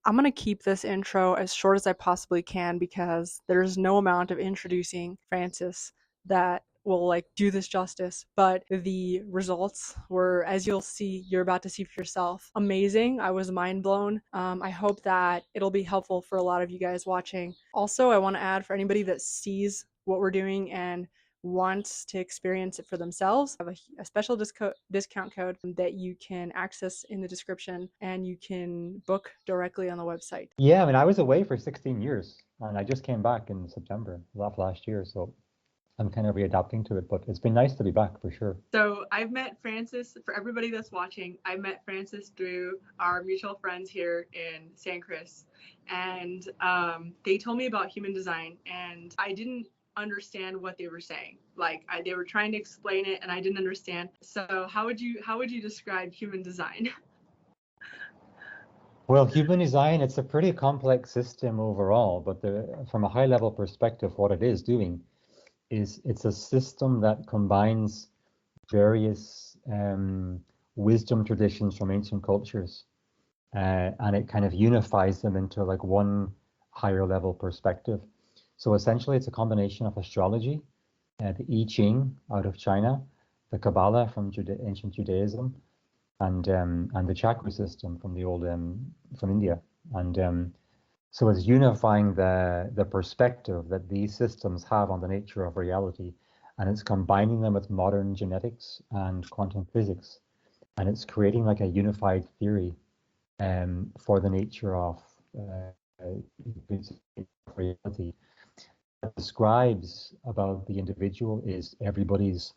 I'm going to keep this intro as short as I possibly can because there's no amount of introducing Francis that will like do this justice, but the results were, as you're about to see for yourself, amazing. I was mind blown. I hope that it'll be helpful for a lot of you guys watching. Also, I want to add, for anybody that sees what we're doing and wants to experience it for themselves, I have a special discount code that you can access in the description, and you can book directly on the website. Yeah, I mean, I was away for 16 years and I just came back in September of last year. So I'm kind of readapting to it, but it's been nice to be back for sure. So I've met Francis, for everybody that's watching, I met Francis through our mutual friends here in San Chris. And they told me about human design, and I didn't understand what they were saying. Like they were trying to explain it and I didn't understand. So how would you describe human design? Well, human design, it's a pretty complex system overall, but from a high level perspective, what it is doing is it's a system that combines various wisdom traditions from ancient cultures, and it kind of unifies them into like one higher level perspective. So essentially, it's a combination of astrology, the I Ching out of China, the Kabbalah from ancient Judaism, and the chakra system from the old from India. And so it's unifying the perspective that these systems have on the nature of reality, and it's combining them with modern genetics and quantum physics, and it's creating like a unified theory for the nature of reality. What describes about the individual is everybody's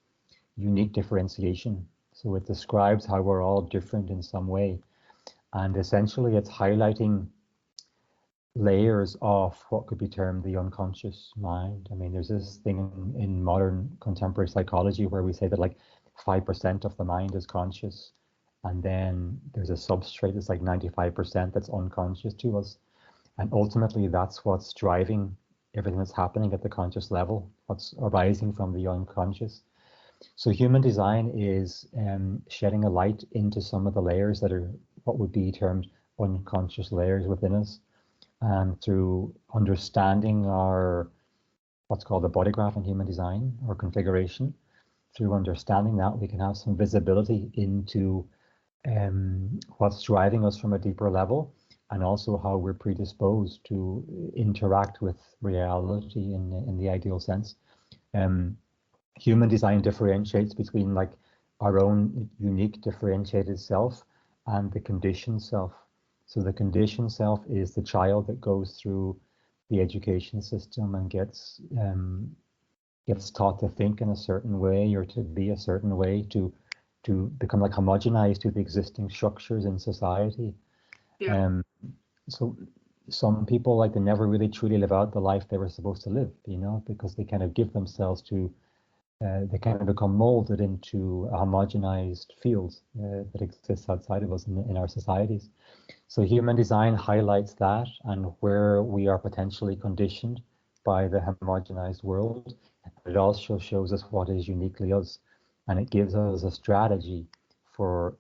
unique differentiation. So it describes how we're all different in some way. And essentially, it's highlighting layers of what could be termed the unconscious mind. I mean, there's this thing in modern contemporary psychology where we say that like 5% of the mind is conscious. And then there's a substrate that's like 95% that's unconscious to us. And ultimately, that's what's driving everything that's happening at the conscious level, what's arising from the unconscious. So human design is shedding a light into some of the layers that are what would be termed unconscious layers within us. And through understanding our what's called the body graph in human design or configuration, through understanding that, we can have some visibility into what's driving us from a deeper level, and also how we're predisposed to interact with reality in the ideal sense. Human design differentiates between like our own unique differentiated self and the conditioned self. So the conditioned self is the child that goes through the education system and gets taught to think in a certain way or to be a certain way to become like homogenized to the existing structures in society. Yeah. So some people like they never really truly live out the life they were supposed to live, because they kind of give themselves to they kind of become molded into a homogenized field that exists outside of us in our societies. So human design highlights that and where we are potentially conditioned by the homogenized world. It also shows us what is uniquely us, and it gives us a strategy for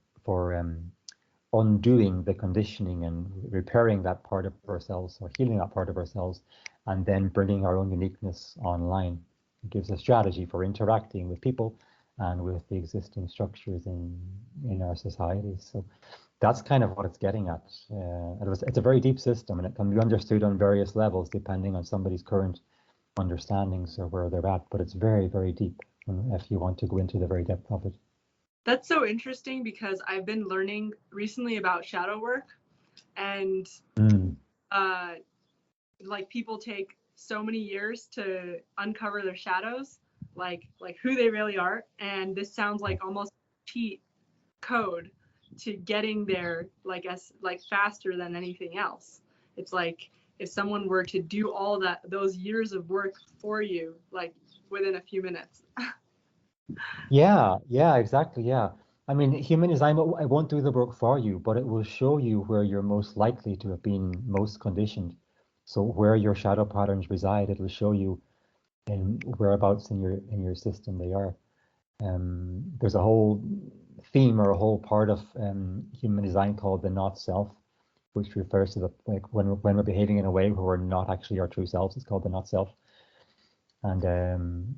undoing the conditioning and repairing that part of ourselves or healing that part of ourselves, and then bringing our own uniqueness online. It gives a strategy for interacting with people and with the existing structures in our societies. So that's kind of what it's getting at. It's a very deep system, and it can be understood on various levels depending on somebody's current understandings or where they're at. But it's very, very deep if you want to go into the very depth of it. That's so interesting because I've been learning recently about shadow work, and like people take so many years to uncover their shadows, like who they really are, and this sounds like almost cheat code to getting there, like as like faster than anything else. It's like if someone were to do all those years of work for you, like within a few minutes. Yeah, exactly. Yeah. I mean, human design, it won't do the work for you, but it will show you where you're most likely to have been most conditioned. So where your shadow patterns reside, it'll show you in whereabouts in your system they are. There's a whole theme or a whole part of human design called the not self, which refers to the like when we're behaving in a way where we're not actually our true selves. It's called the not self. And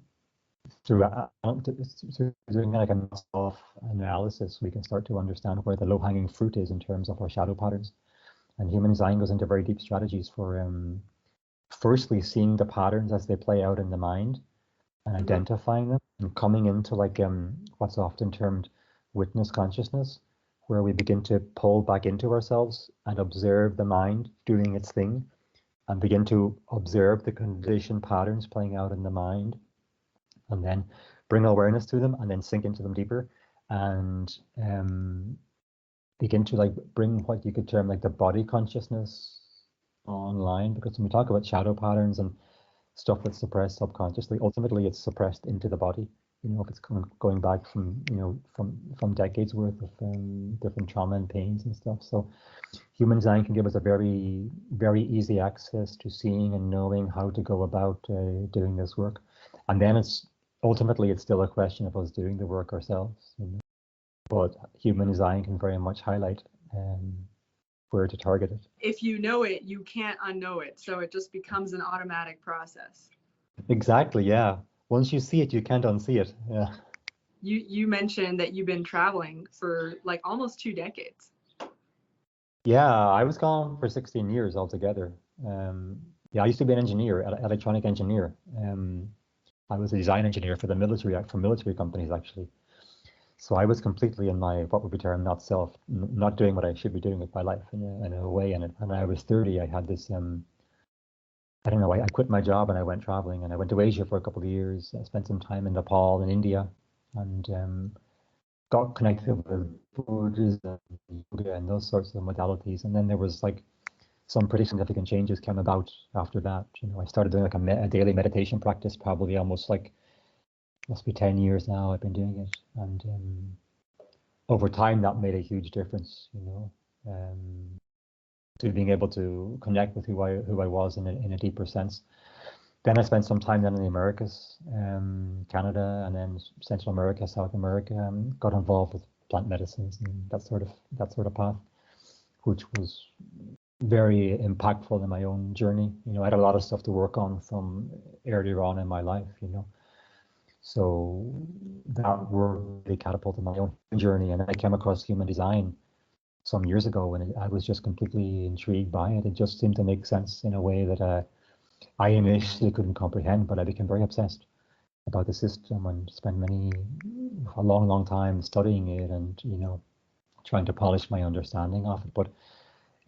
through, through doing like a self analysis, we can start to understand where the low hanging fruit is in terms of our shadow patterns. And human design goes into very deep strategies for firstly seeing the patterns as they play out in the mind and identifying them and coming into like what's often termed witness consciousness, where we begin to pull back into ourselves and observe the mind doing its thing and begin to observe the conditioned patterns playing out in the mind and then bring awareness to them and then sink into them deeper and begin to like bring what you could term like the body consciousness online, because when we talk about shadow patterns and stuff that's suppressed subconsciously, ultimately it's suppressed into the body. You know, if it's going back from, you know, from decades worth of different trauma and pains and stuff. So human design can give us a very, very easy access to seeing and knowing how to go about doing this work. And then it's ultimately, it's still a question of us doing the work ourselves. You know? But human design can very much highlight where to target it. If you know it, you can't unknow it. So it just becomes an automatic process. Exactly, yeah. Once you see it, you can't unsee it. Yeah. You mentioned that you've been traveling for like almost 2 decades. Yeah, I was gone for 16 years altogether. Yeah, I used to be an engineer, electronic engineer. I was a design engineer for the military, for military companies actually. So I was completely in my, what would be termed not self, not doing what I should be doing with my life in a way. And when I was 30, I had this, I don't know, I quit my job and I went traveling and I went to Asia for a couple of years. I spent some time in Nepal and India and got connected with Buddhism and yoga and those sorts of modalities. And then there was like some pretty significant changes came about after that. You know, I started doing like a daily meditation practice, probably almost like, must be 10 years now I've been doing it. And over time, that made a huge difference, you know, to being able to connect with who I was in a deeper sense. Then I spent some time then in the Americas, Canada, and then Central America, South America, and got involved with plant medicines and that sort of path, which was very impactful in my own journey. You know, I had a lot of stuff to work on from earlier on in my life, you know. So that work really catapulted my own journey, and I came across human design some years ago, and I was just completely intrigued by it. It just seemed to make sense in a way that I initially couldn't comprehend, but I became very obsessed about the system and spent a long, long time studying it and, you know, trying to polish my understanding of it. But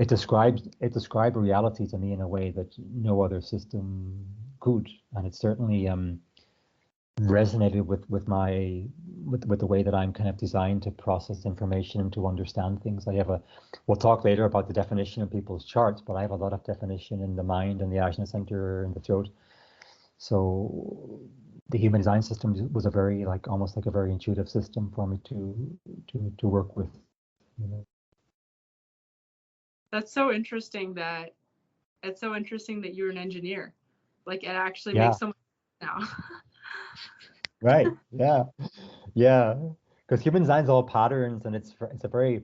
it described reality to me in a way that no other system could, and it certainly resonated with the way that I'm kind of designed to process information and to understand things. We'll talk later about the definition of people's charts, but I have a lot of definition in the mind and the ajna center and the throat. So the human design system was a very like almost like a very intuitive system for me to work with. You know. That's so interesting that you're an engineer. Like it actually Yeah. makes so much sense now. Right. Yeah. Yeah. Because human design is all patterns, and it's a very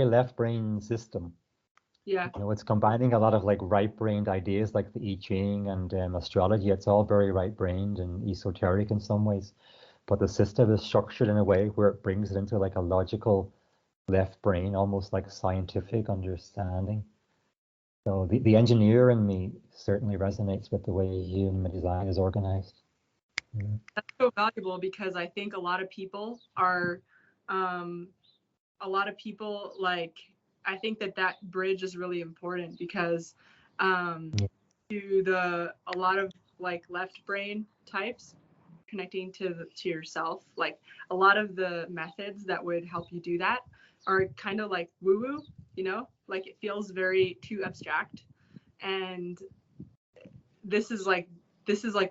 left brain system. Yeah. You know, it's combining a lot of like right-brained ideas like the I Ching and astrology. It's all very right-brained and esoteric in some ways, but the system is structured in a way where it brings it into like a logical left brain, almost like scientific understanding. So the engineer in me certainly resonates with the way human design is organized. Yeah. That's so valuable because I think um, a lot of people like, I think that bridge is really important because um, a lot of like left brain types connecting to yourself, like a lot of the methods that would help you do that are kind of like woo woo, you know, like it feels very too abstract. And this is like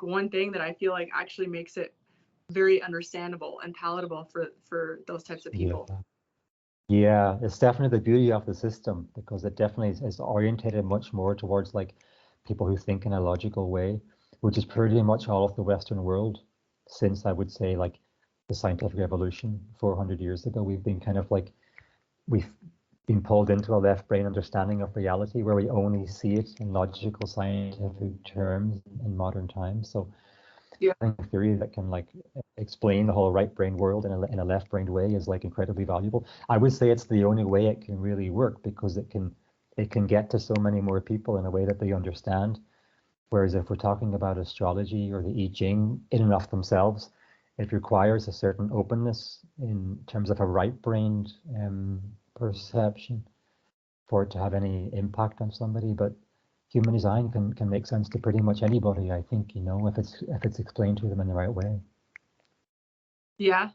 one thing that I feel like actually makes it very understandable and palatable for those types of Yeah. people. Yeah, it's definitely the beauty of the system because it definitely is orientated much more towards like people who think in a logical way, which is pretty much all of the Western world since I would say like the scientific revolution 400 years ago. We've been kind of like we've been pulled into a left brain understanding of reality where we only see it in logical scientific terms in modern times. So Yeah. having a theory that can like explain the whole right brain world in a left brained way is like incredibly valuable. I would say it's the only way it can really work because it can get to so many more people in a way that they understand. Whereas if we're talking about astrology or the I Ching in and of themselves, it requires a certain openness in terms of a right-brained perception for it to have any impact on somebody. But human design can make sense to pretty much anybody, I think, you know, if it's explained to them in the right way. Yeah.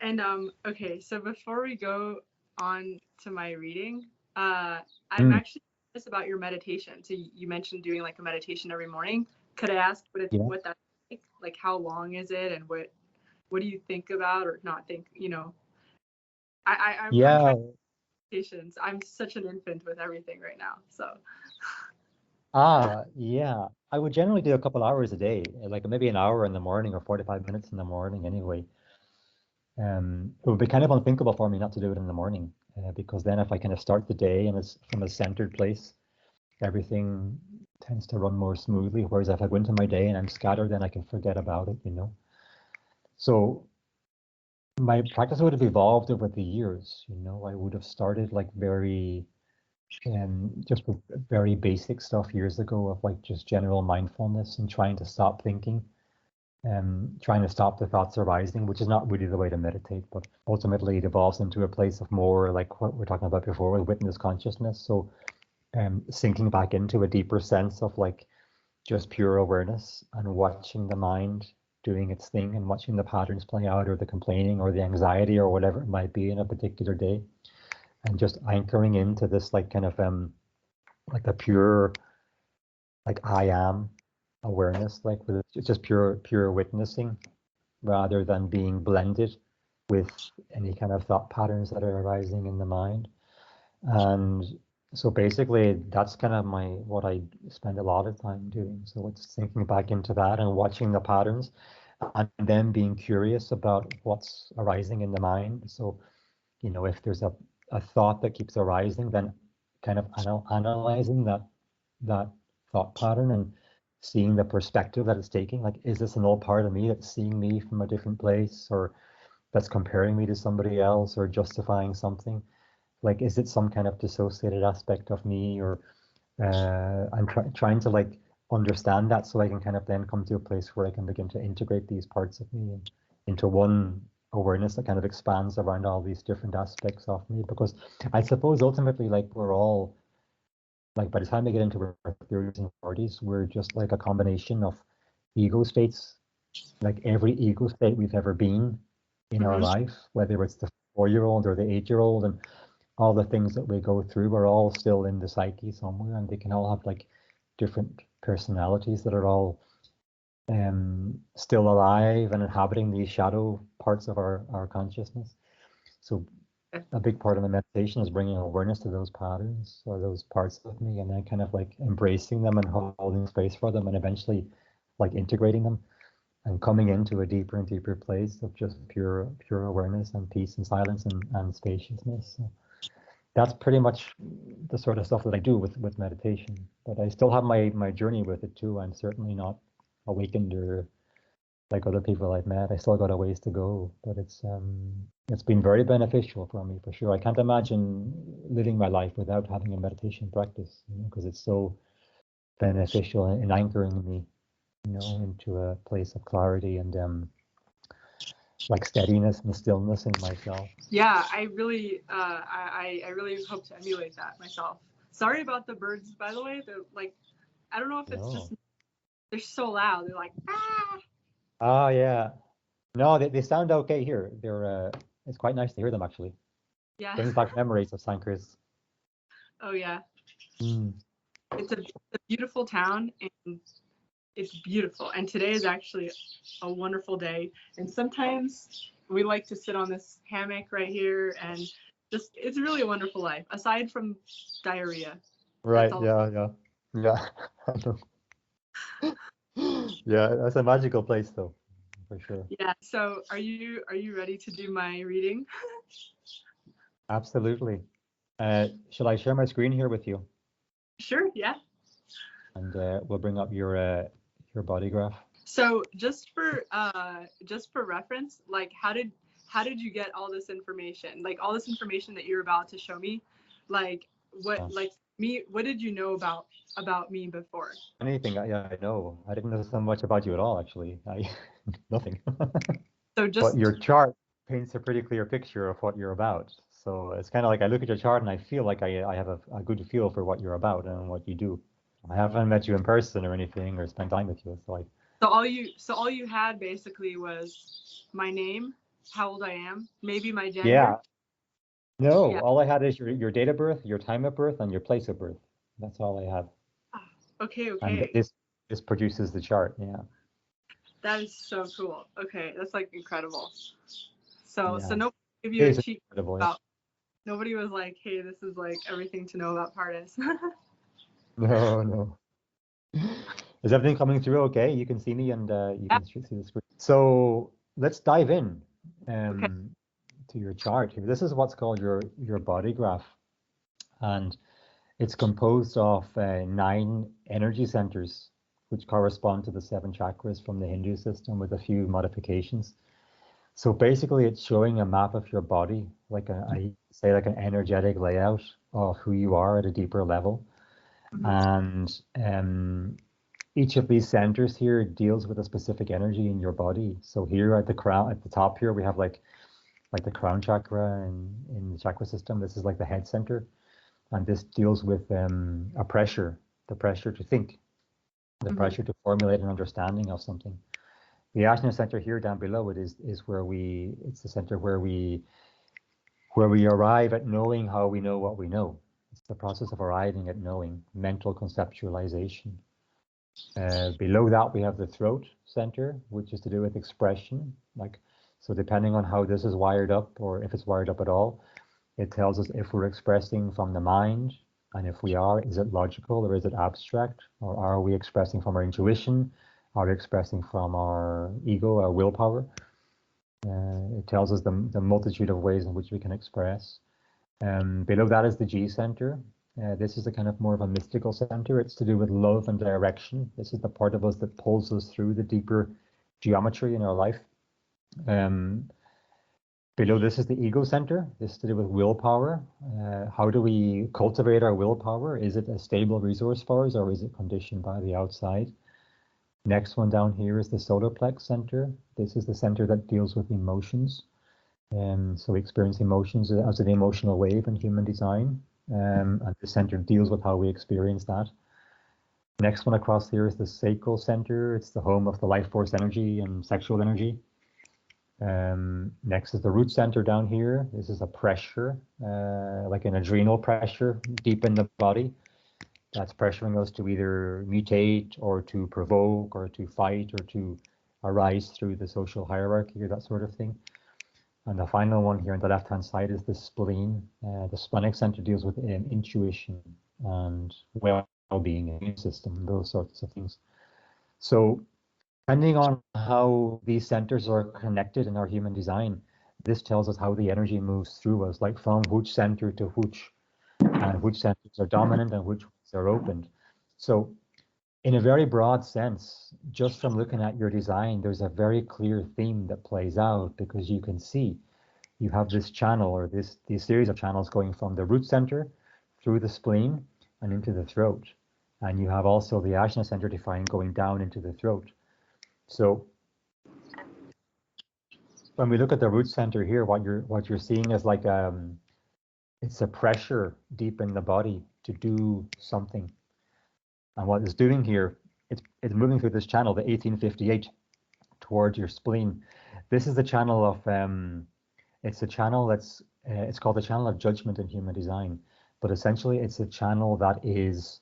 And okay, so before we go on to my reading, I'm Mm, actually curious about your meditation. So you mentioned doing like a meditation every morning. Could I ask yeah. what that's like? Like how long is it, and what do you think about or not think? You know, I'm Yeah. trying meditations. I'm such an infant with everything right now. So Yeah. I would generally do a couple hours a day, like maybe an hour in the morning or 45 minutes in the morning anyway. It would be kind of unthinkable for me not to do it in the morning, because then if I kind of start the day and it's from a centered place, everything tends to run more smoothly. Whereas if I go into my day and I'm scattered, then I can forget about it, you know. So my practice would have evolved over the years, you know. I would have started like very just with very basic stuff years ago of like just general mindfulness and trying to stop thinking, trying to stop the thoughts arising, which is not really the way to meditate, but ultimately it evolves into a place of more like what we're talking about before with witness consciousness. So sinking back into a deeper sense of like just pure awareness and watching the mind doing its thing and watching the patterns play out or the complaining or the anxiety or whatever it might be in a particular day, and just anchoring into this like kind of like a pure like I am awareness, like with it's just pure witnessing rather than being blended with any kind of thought patterns that are arising in the mind. And so basically that's kind of my what I spend a lot of time doing. So it's thinking back into that and watching the patterns and then being curious about what's arising in the mind. So, you know, if there's a thought that keeps arising, then kind of analyzing that thought pattern and seeing the perspective that it's taking. Like, is this an old part of me that's seeing me from a different place, or that's comparing me to somebody else, or justifying something? Like, is it some kind of dissociated aspect of me, or I'm trying to like understand that so I can kind of then come to a place where I can begin to integrate these parts of me into one awareness that kind of expands around all these different aspects of me. Because I suppose ultimately, like we're all like by the time we get into our 30s and 40s, we're just like a combination of ego states, like every ego state we've ever been in our mm-hmm. life, whether it's the 4-year-old or the 8-year-old, and all the things that we go through are all still in the psyche somewhere, and they can all have like different personalities that are all still alive and inhabiting these shadow parts of our consciousness. So a big part of the meditation is bringing awareness to those patterns or those parts of me, and then kind of like embracing them and holding space for them, and eventually like integrating them and coming into a deeper and deeper place of just pure awareness and peace and silence and spaciousness. So that's pretty much the sort of stuff that I do with meditation. But I still have my journey with it too. I'm certainly not awakened or like other people I've met. I still got a ways to go, but it's been very beneficial for me for sure. I can't imagine living my life without having a meditation practice, you know, because it's so beneficial in anchoring me, you know, into a place of clarity and like steadiness and stillness in myself. Yeah, I really hope to emulate that myself. Sorry about the birds, by the way. They're like, I don't know if it's No. just they're so loud. They're like, ah. Oh yeah. No, they sound okay here. They're it's quite nice to hear them actually. Yeah. Brings back memories of Sankers. Oh yeah. Mm. It's a beautiful town and it's beautiful. And today is actually a wonderful day. And sometimes we like to sit on this hammock right here and just it's really a wonderful life. Aside from diarrhea. That's Right, all. yeah, yeah. Yeah. I know. Yeah, that's a magical place though, for sure. Yeah. So are you ready to do my reading? Absolutely. Shall I share my screen here with you? Sure, yeah. And we'll bring up your body graph. So just for reference, like how did you get all this information? Like all this information that you're about to show me, like what what did you know about me before? Anything, yeah, I know. I didn't know so much about you at all, actually. Nothing. So But just your chart paints a pretty clear picture of what you're about. So it's kind of like I look at your chart and I feel like I have a good feel for what you're about and what you do. I haven't met you in person or anything or spent time with you, so I. So all you had basically was my name, how old I am, maybe my gender. Yeah. No, Yeah. all I had is your date of birth, your time of birth, and your place of birth. That's all I have. Okay, And okay. this produces the chart. Yeah. That is so cool. Okay, that's like incredible. So Yeah. nobody gave It you a is cheat incredible. Yeah. about. Nobody was like, "Hey, this is like everything to know about Pardes." No, no. Is everything coming through okay? You can see me and you Yeah. can see the screen. So let's dive in Okay. to your chart here. This is what's called your body graph. And it's composed of 9 energy centers, which correspond to the 7 chakras from the Hindu system with a few modifications. So basically, it's showing a map of your body, like I say, like an energetic layout of who you are at a deeper level. And each of these centers here deals with a specific energy in your body. So here at the crown, at the top here, we have like the crown chakra in the chakra system. This is like the head center, and this deals with a pressure, the pressure to think, the pressure to formulate an understanding of something. The Ajna center here down below it is where it's the center where we arrive at knowing how we know what we know. It's the process of arriving at knowing, mental conceptualization. Below that, we have the throat center, which is to do with expression. So depending on how this is wired up, or if it's wired up at all, it tells us if we're expressing from the mind, and if we are, is it logical or is it abstract? Or are we expressing from our intuition? Are we expressing from our ego, our willpower? It tells us the multitude of ways in which we can express. Below that is the G center. This is a kind of more of a mystical center. It's to do with love and direction. This is the part of us that pulls us through the deeper geometry in our life. Below this is the ego center. This is to do with willpower. How do we cultivate our willpower? Is it a stable resource for us, or is it conditioned by the outside? Next one down here is the solar plex center. This is the center that deals with emotions. So we experience emotions as an emotional wave in human design. And the center deals with how we experience that. Next one across here is the sacral center. It's the home of the life force energy and sexual energy. Next is the root center down here. This is a pressure, like an adrenal pressure deep in the body. That's pressuring us to either mutate or to provoke or to fight or to arise through the social hierarchy or that sort of thing. And the final one here on the left-hand side is the spleen. The splenic center deals with intuition and well-being, immune system, those sorts of things. So depending on how these centers are connected in our human design, this tells us how the energy moves through us, like from which center to which, and which centers are dominant and which ones are opened. So in a very broad sense, just from looking at your design, there's a very clear theme that plays out, because you can see you have this channel, or these series of channels going from the root center through the spleen and into the throat. And you have also the Ajna center defined going down into the throat. So when we look at the root center here, what you're seeing is like it's a pressure deep in the body to do something. And what it's doing here, it's moving through this channel, the 1858, towards your spleen. This is the channel of it's a channel that's it's called the channel of judgment in human design. But essentially, it's a channel that is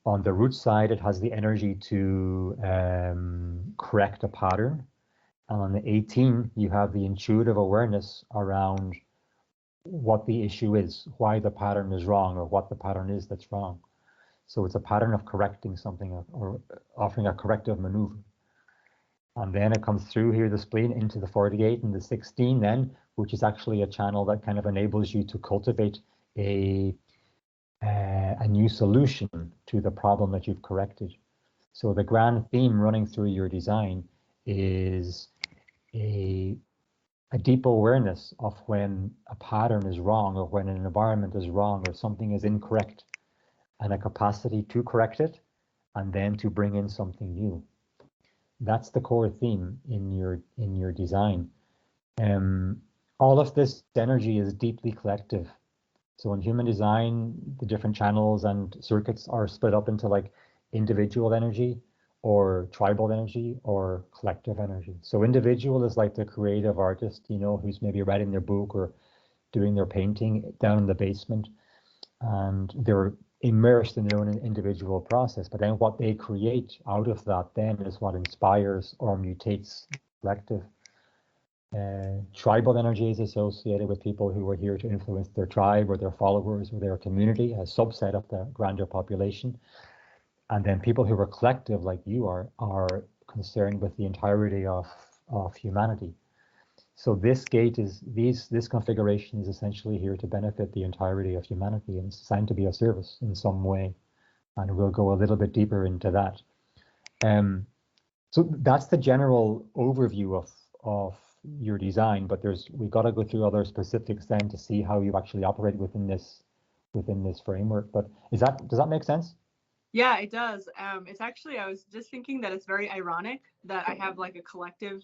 on the root side. It has the energy to correct a pattern. And on the 18, you have the intuitive awareness around what the issue is, why the pattern is wrong, or what the pattern is that's wrong. So it's a pattern of correcting something, or offering a corrective maneuver. And then it comes through here, the spleen, into the 48 and the 16 then, which is actually a channel that kind of enables you to cultivate a a new solution to the problem that you've corrected. So the grand theme running through your design is a, a deep awareness of when a pattern is wrong or when an environment is wrong or something is incorrect, and a capacity to correct it and then to bring in something new. That's the core theme in your design. Um, all of this energy is deeply collective. So in human design, the different channels and circuits are split up into like individual energy or tribal energy or collective energy. So individual is like the creative artist, who's maybe writing their book or doing their painting down in the basement, and they're immersed in their own individual process. But then what they create out of that then is what inspires or mutates collective. Tribal energy is associated with people who are here to influence their tribe or their followers or their community, a subset of the grander population. And then people who are collective, like you are concerned with the entirety of humanity. So this configuration is essentially here to benefit the entirety of humanity, and it's designed to be of service in some way. And we'll go a little bit deeper into that. So that's the general overview of your design, but we've got to go through other specifics then to see how you actually operate within this framework. But does that make sense? Yeah, it does. It's actually, I was just thinking that it's very ironic that I have like a collective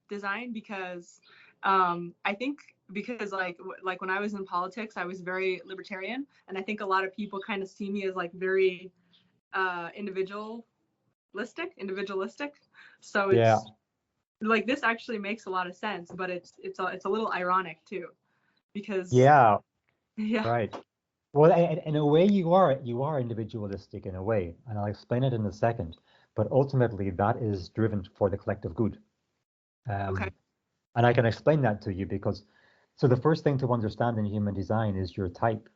design because I think because like when I was in politics, I was very libertarian, and I think a lot of people kind of see me as like very individualistic. So Yeah. it's like this actually makes a lot of sense, but it's a little ironic too because Yeah. yeah. Right. Well, in a way, you are individualistic in a way, and I'll explain it in a second. But ultimately, that is driven for the collective good. Okay. Um, and I can explain that to you because, so the first thing to understand in human design is your type.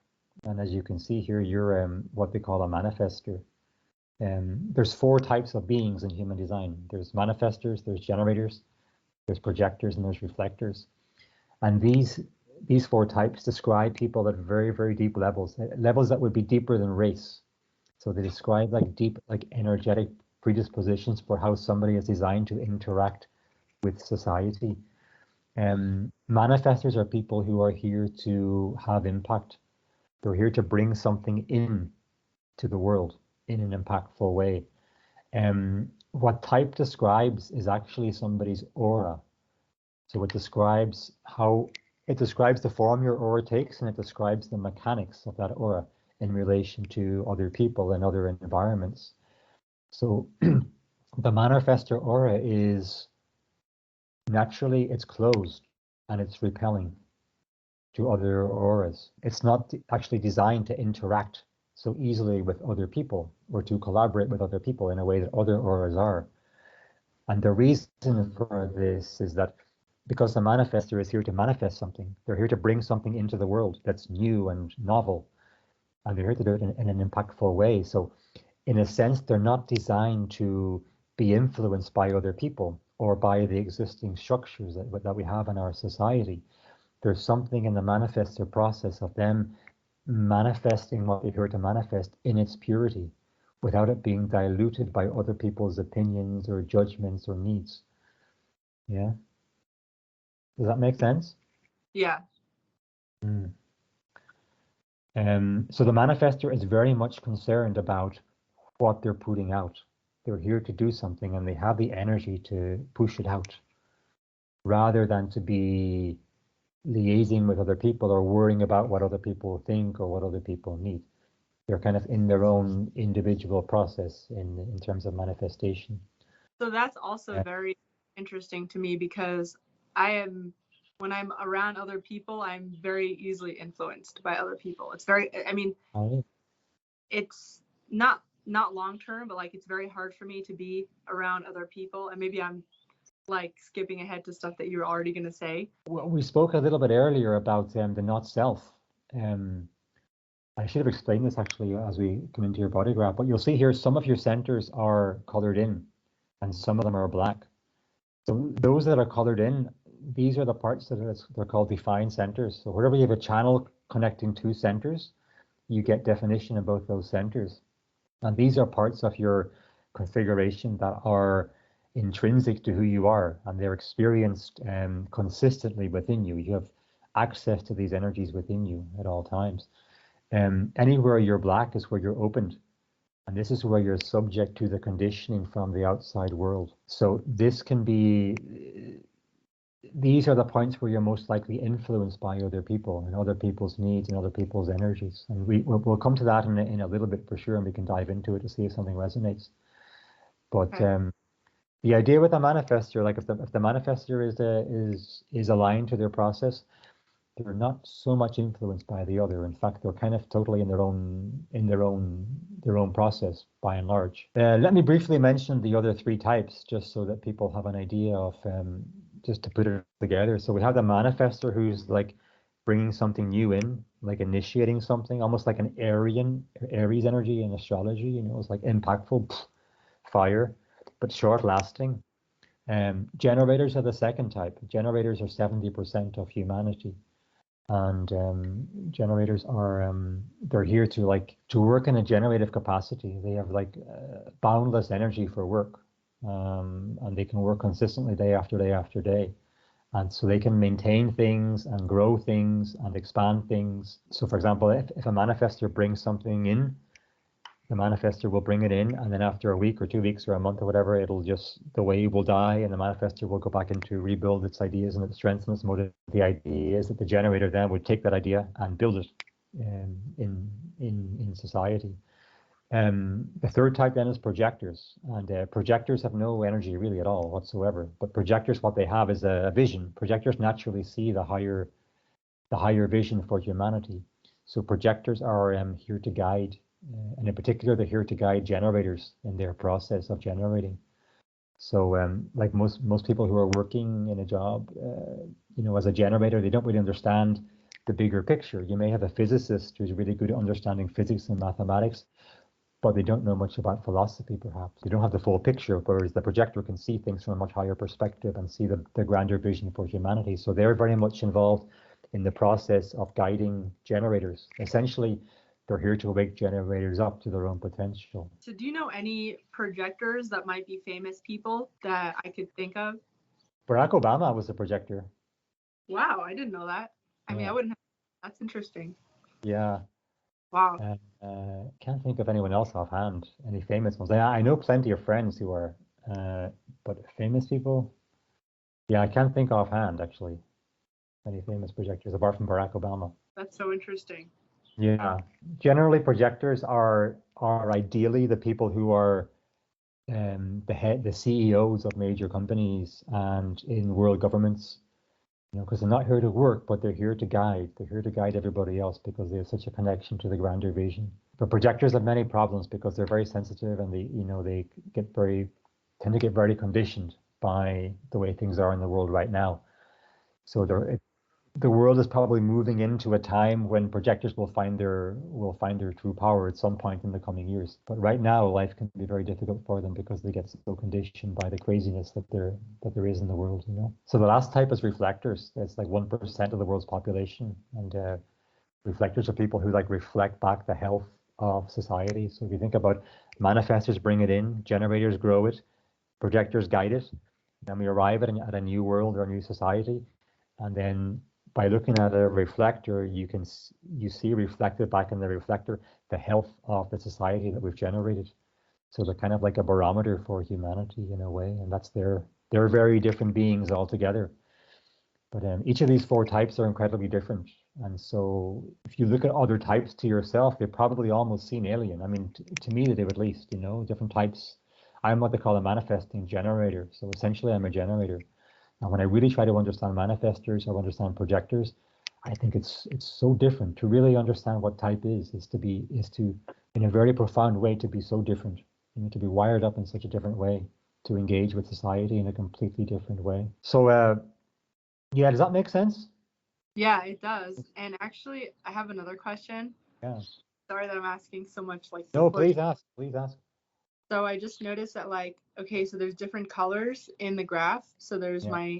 And as you can see here, you're what they call a manifester. There's four types of beings in human design. There's manifestors, there's generators, there's projectors, and there's reflectors. And these four types describe people at very, very deep levels, levels that would be deeper than race. So they describe like deep, like energetic predispositions for how somebody is designed to interact with society. Manifestors are people who are here to have impact. They're here to bring something in to the world in an impactful way. What type describes is actually somebody's aura. So it describes the form your aura takes, and it describes the mechanics of that aura in relation to other people and other environments. So the manifestor aura is naturally it's closed and it's repelling to other auras. It's not actually designed to interact so easily with other people or to collaborate with other people in a way that other auras are. And the reason for this is that because the manifester is here to manifest something, they're here to bring something into the world that's new and novel, and they're here to do it in an impactful way. So, in a sense, they're not designed to be influenced by other people or by the existing structures that we have in our society. There's something in the manifestor process of them manifesting what they're here to manifest in its purity without it being diluted by other people's opinions or judgments or needs. Yeah. Does that make sense? Yeah. Mm. So the manifestor is very much concerned about what they're putting out. They're here to do something and they have the energy to push it out rather than to be liaising with other people or worrying about what other people think or what other people need. They're kind of in their own individual process in terms of manifestation. So that's also Uh, very interesting to me because I am, when I'm around other people, I'm very easily influenced by other people. It's very, I mean, right. it's not long term, but like it's very hard for me to be around other people. And maybe I'm like skipping ahead to stuff that you're already going to say. Well, we spoke a little bit earlier about the not self. Um, I should have explained this actually as we come into your body graph, but you'll see here some of your centers are colored in and some of them are black. So those that are colored in, these are the parts that they're called defined centers. So wherever you have a channel connecting two centers, you get definition in both those centers. And these are parts of your configuration that are intrinsic to who you are, and they're experienced consistently within you. You have access to these energies within you at all times. Anywhere you're black is where you're opened. And this is where you're subject to the conditioning from the outside world. So this can be, these are the points where you're most likely influenced by other people and other people's needs and other people's energies. And we'll come to that in a little bit for sure, and we can dive into it to see if something resonates. But Okay. the idea with a manifester, like if the manifester is aligned to their process, they're not so much influenced by the other. In fact, they're kind of totally in their own process by and large. Let me briefly mention the other three types, just so that people have an idea of just to put it together. So we have the manifester, who's like bringing something new in, like initiating something, almost like an Aries energy in astrology. You know, it's like impactful, fire, but short lasting. Generators are the second type. Generators are 70% of humanity. And generators are they're here to work in a generative capacity. They have like boundless energy for work, and they can work consistently day after day after day, and so they can maintain things and grow things and expand things. So for example, if a manifestor brings something in, the manifestor will bring it in, and then after a week or 2 weeks or a month or whatever, it'll just, the wave will die, and the manifestor will go back into rebuild its ideas and its strengths and its motive. The idea is that the generator then would take that idea and build it in society. The third type then is projectors, and projectors have no energy really at all whatsoever. But projectors, what they have is a vision. Projectors naturally see the higher vision for humanity. So projectors are here to guide, and in particular, they're here to guide generators in their process of generating. So, like most people who are working in a job, you know, as a generator, they don't really understand the bigger picture. You may have a physicist who's really good at understanding physics and mathematics, but they don't know much about philosophy, perhaps. They don't have the full picture, whereas the projector can see things from a much higher perspective and see the grander vision for humanity. So they're very much involved in the process of guiding generators. Essentially, they're here to wake generators up to their own potential. So do you know any projectors that might be famous people that I could think of? Barack Obama was a projector. Wow, I didn't know that. I mean, I Yeah, wouldn't have. That's interesting. yeah. Wow. And can't think of anyone else offhand, any famous ones. I know plenty of friends who are, uh, but famous people, yeah, I can't think offhand actually. Any famous projectors apart from Barack Obama. That's so interesting. Yeah, generally projectors are ideally the people who are the CEOs of major companies and in world governments. You know, because they're not here to work, but they're here to guide. They're here to guide everybody else because they have such a connection to the grander vision. But projectors have many problems because they're very sensitive, and they tend to get very conditioned by the way things are in the world right now. So the world is probably moving into a time when projectors will find their true power at some point in the coming years. But right now, life can be very difficult for them because they get so conditioned by the craziness that there is in the world. You know. So the last type is reflectors. It's like 1% of the world's population, and reflectors are people who like reflect back the health of society. So if you think about manifestors, bring it in, generators grow it, projectors guide it, then we arrive at a new world or a new society, and then by looking at a reflector, you see reflected back in the reflector the health of the society that we've generated. So they're kind of like a barometer for humanity in a way, and they're very different beings altogether. But each of these four types are incredibly different. And so if you look at other types to yourself, they probably almost seem alien. I mean, to me, they do at least, you know, different types. I'm what they call a manifesting generator. So essentially, I'm a generator. And when I really try to understand manifestors or understand projectors, I think it's so different. To really understand what type is to, in a very profound way, to be so different. You know, to be wired up in such a different way, to engage with society in a completely different way. So, yeah, does that make sense? Yeah, it does. And actually, I have another question. Yeah. Sorry that I'm asking so much like No, before. please ask. Please ask. So I just noticed that like, okay, so there's different colors in the graph. So there's Yeah.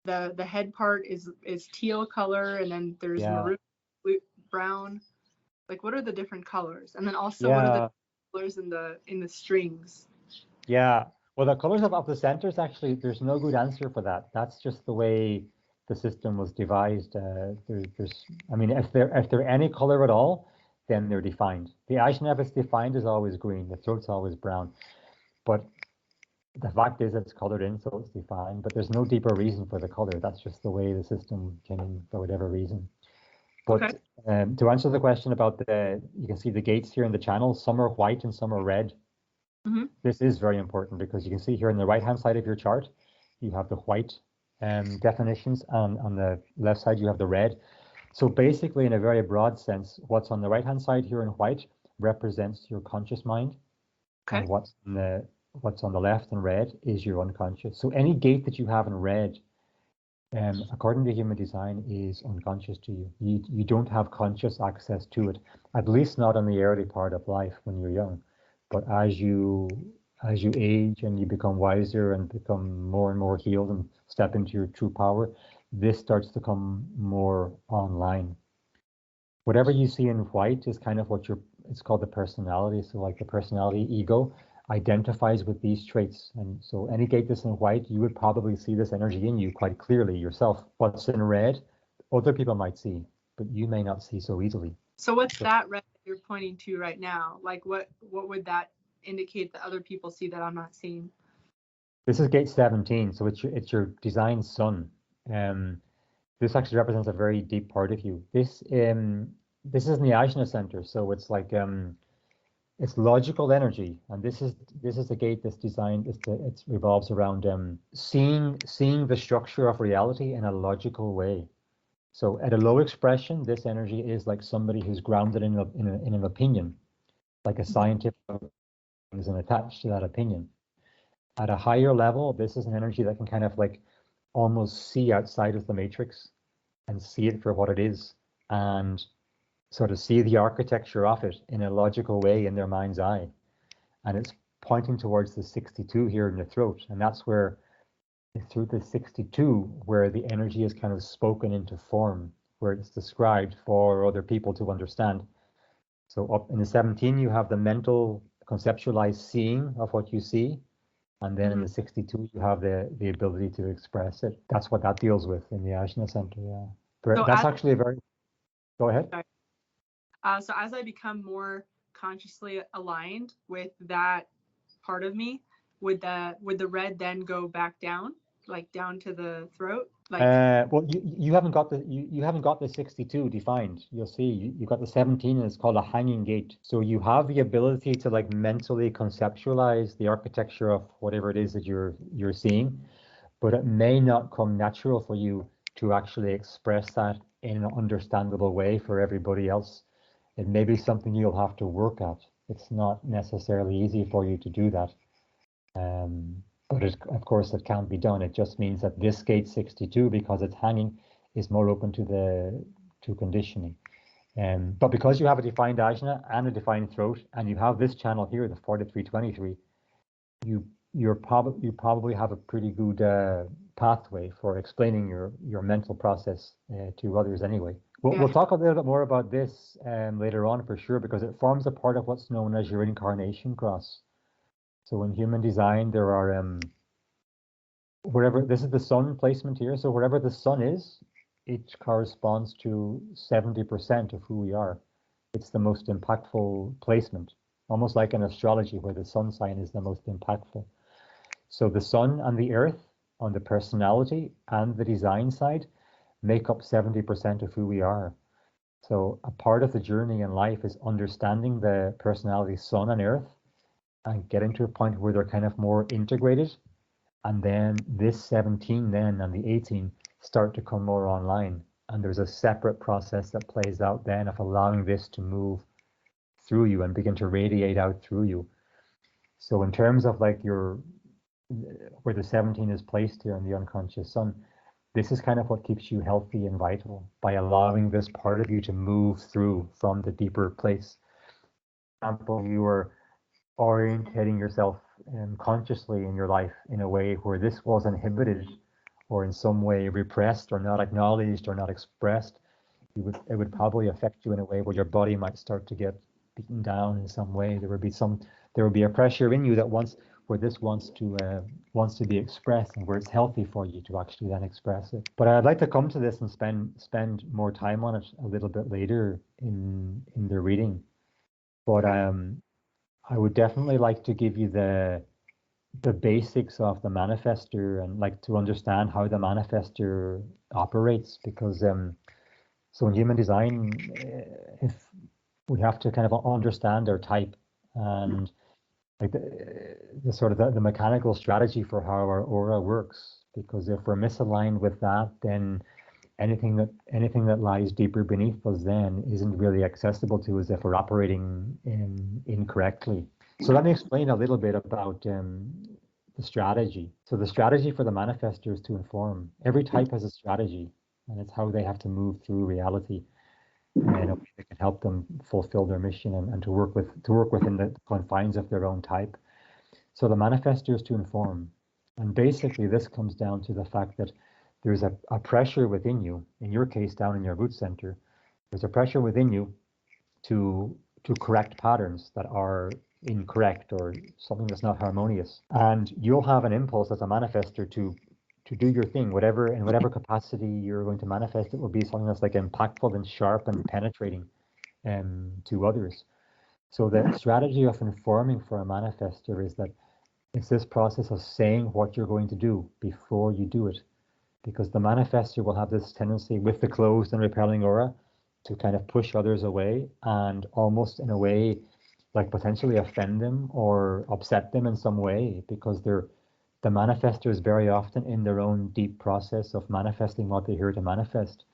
the head part is teal color, and then there's Yeah. maroon, blue, brown. Like, what are the different colors? And then also, what are the Yeah, colors in the strings? yeah. Well, the colors of the centers, actually, there's no good answer for that. That's just the way the system was devised. I mean, if they're any color at all, then they're defined. The Aishin, if it's defined, is always green. The throat's always brown. But the fact is, it's colored in, so it's defined. But there's no deeper reason for the color. That's just the way the system came in for whatever reason. Okay. But to answer the question about you can see the gates here in the channel. Some are white and some are red. Mm-hmm. This is very important because you can see here on the right-hand side of your chart, you have the white definitions, and on the left side, you have the red. So basically, in a very broad sense, what's on the right-hand side here in white represents your conscious mind, Okay. and what's on the left in red is your unconscious. So any gate that you have in red, according to human design, is unconscious to you. You don't have conscious access to it, at least not in the early part of life when you're young. But as you age and you become wiser and become more and more healed and step into your true power, this starts to come more online. Whatever you see in white is kind of it's called the personality. So like the personality ego identifies with these traits. And so any gate that's in white, you would probably see this energy in you quite clearly yourself. What's in red, other people might see, but you may not see so easily. So what's So that red that you're pointing to right now? Like, what would that indicate that other people see that I'm not seeing? this is gate 17. So it's your design sun. This actually represents a very deep part of you. This is in the Ajna center. So it's like it's logical energy, and this is a gate that's designed. It revolves around seeing the structure of reality in a logical way. So at a low expression, this energy is like somebody who's grounded in an opinion, like a scientific is attached to that opinion. At a higher level, this is an energy that can kind of like almost see outside of the matrix and see it for what it is, and sort of see the architecture of it in a logical way in their mind's eye. And it's pointing towards the 62 here in the throat. And that's where it's through the 62 where the energy is kind of spoken into form, where it's described for other people to understand. So up in the 17, you have the mental conceptualized seeing of what you see. And then in Mm-hmm. the 62, you have the ability to express it. That's what that deals with in the Ajna Center, yeah. So But that's as actually a very, go ahead. sorry. So as I become more consciously aligned with that part of me, would the red then go back down, like down to the throat, like? Well, you haven't got the 62 defined. You'll see you got the 17, and it's called a hanging gate. So you have the ability to like mentally conceptualize the architecture of whatever it is that you're seeing, but it may not come natural for you to actually express that in an understandable way for everybody else. It may be something you'll have to work at. It's not necessarily easy for you to do that. But of course, it can be done. It just means that this gate 62, because it's hanging, is more open to conditioning. But because you have a defined ajna and a defined throat, and you have this channel here, the 4323, you probably have a pretty good pathway for explaining your mental process to others anyway. We'll Yeah. talk a little bit more about this later on for sure, because it forms a part of what's known as your incarnation cross. So in human design, there are wherever this is the sun placement here. So wherever the sun is, it corresponds to 70% of who we are. It's the most impactful placement, almost like in astrology where the sun sign is the most impactful. So the sun and the earth on the personality and the design side make up 70% of who we are. So a part of the journey in life is understanding the personality sun and earth and getting to a point where they're kind of more integrated. And then this 17 then and the 18 start to come more online. And there's a separate process that plays out then of allowing this to move through you and begin to radiate out through you. So in terms of like where the 17 is placed here in the unconscious sun, this is kind of what keeps you healthy and vital by allowing this part of you to move through from the deeper place. For example, you are orientating yourself consciously in your life in a way where this was inhibited or in some way repressed or not acknowledged or not expressed. it would probably affect you in a way where your body might start to get beaten down in some way. There would be a pressure in you that wants to be expressed, and where it's healthy for you to actually then express it. But I'd like to come to this and spend more time on it a little bit later in the reading. But I would definitely like to give you the basics of the manifestor, and like to understand how the manifestor operates, because so in human design, if we have to kind of understand our type, and like the sort of the mechanical strategy for how our aura works, because if we're misaligned with that, then anything that lies deeper beneath us then isn't really accessible to us if we're operating incorrectly. So let me explain a little bit about the strategy. So the strategy for the manifestor is to inform. Every type has a strategy, and it's how they have to move through reality in a way that can help them fulfill their mission, and to work within the confines of their own type. So the manifestor is to inform. And basically this comes down to the fact that there's a pressure within you, in your case down in your root center, there's a pressure within you to correct patterns that are incorrect, or something that's not harmonious. And you'll have an impulse as a manifestor to do your thing, in whatever capacity you're going to manifest. It will be something that's like impactful and sharp and penetrating to others. So the strategy of informing for a manifestor is that it's this process of saying what you're going to do before you do it, because the manifestor will have this tendency with the closed and repelling aura to kind of push others away, and almost in a way like potentially offend them or upset them in some way, because the manifestor is very often in their own deep process of manifesting what they're here to manifest,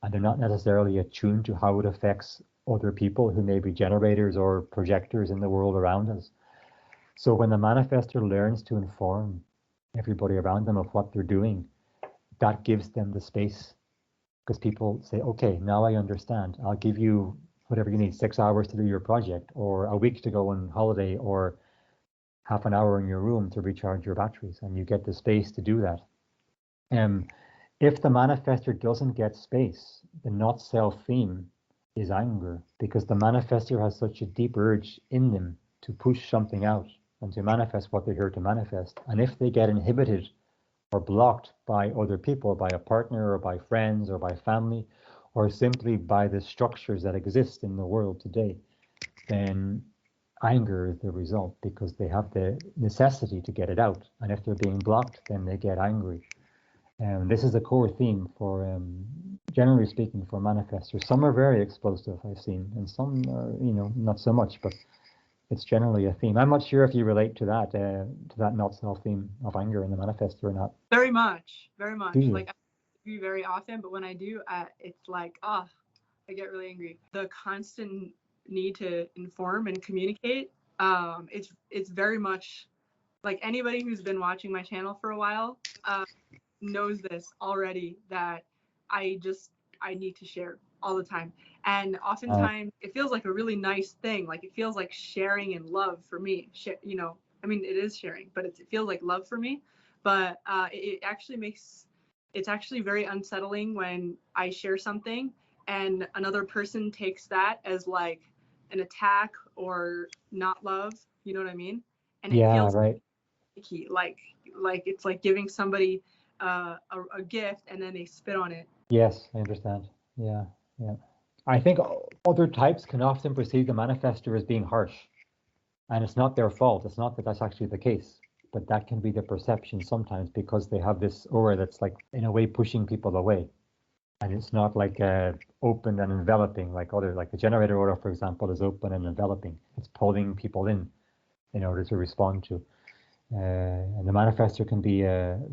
and they're not necessarily attuned to how it affects other people who may be generators or projectors in the world around us. So when the manifestor learns to inform everybody around them of what they're doing, that gives them the space, because people say, okay, now I understand. I'll give you whatever you need, 6 hours to do your project, or a week to go on holiday, or half an hour in your room to recharge your batteries, and you get the space to do that. If the manifestor doesn't get space, the not self theme is anger, because the manifestor has such a deep urge in them to push something out and to manifest what they're here to manifest. And if they get inhibited or blocked by other people, by a partner or by friends or by family, or simply by the structures that exist in the world today, then anger is the result, because they have the necessity to get it out. And if they're being blocked, then they get angry. And this is a core theme for, generally speaking, for manifestors. Some are very explosive, I've seen, and some are, not so much, but it's generally a theme. I'm not sure if you relate to that not self theme of anger in the manifestor or not. Very much, very much. Do you? Like, I do very often, but when I do, it's like, I get really angry. The constant need to inform and communicate, it's very much like, anybody who's been watching my channel for a while knows this already, that I need to share all the time. And oftentimes it feels like a really nice thing. Like, it feels like sharing and love for me. I mean, it is sharing, but it feels like love for me. But it's actually very unsettling when I share something and another person takes that as like an attack or not love. You know what I mean? And it Yeah, feels right. icky, like it's like giving somebody a gift and then they spit on it. Yes, I understand. Yeah, yeah. I think other types can often perceive the manifestor as being harsh, and it's not their fault. It's not that that's actually the case, but that can be the perception sometimes, because they have this aura that's like, in a way, pushing people away. And it's not like open and enveloping like the generator aura, for example, is open and enveloping. It's pulling people in order to respond to. And the manifestor can be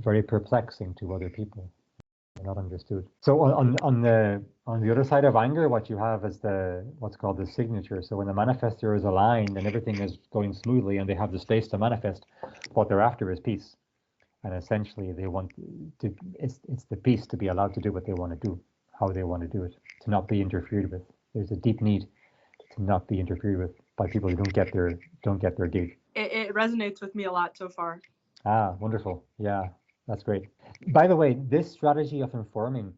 very perplexing to other people. They're not understood. So on the other side of anger, what you have is what's called the signature. So when the manifestor is aligned and everything is going smoothly and they have the space to manifest, what they're after is peace. And essentially they want to, it's the peace to be allowed to do what they want to do, how they want to do it, to not be interfered with. There's a deep need to not be interfered with by people who don't get their gig. It resonates with me a lot so far. Ah, wonderful. Yeah, that's great. By the way, this strategy of informing,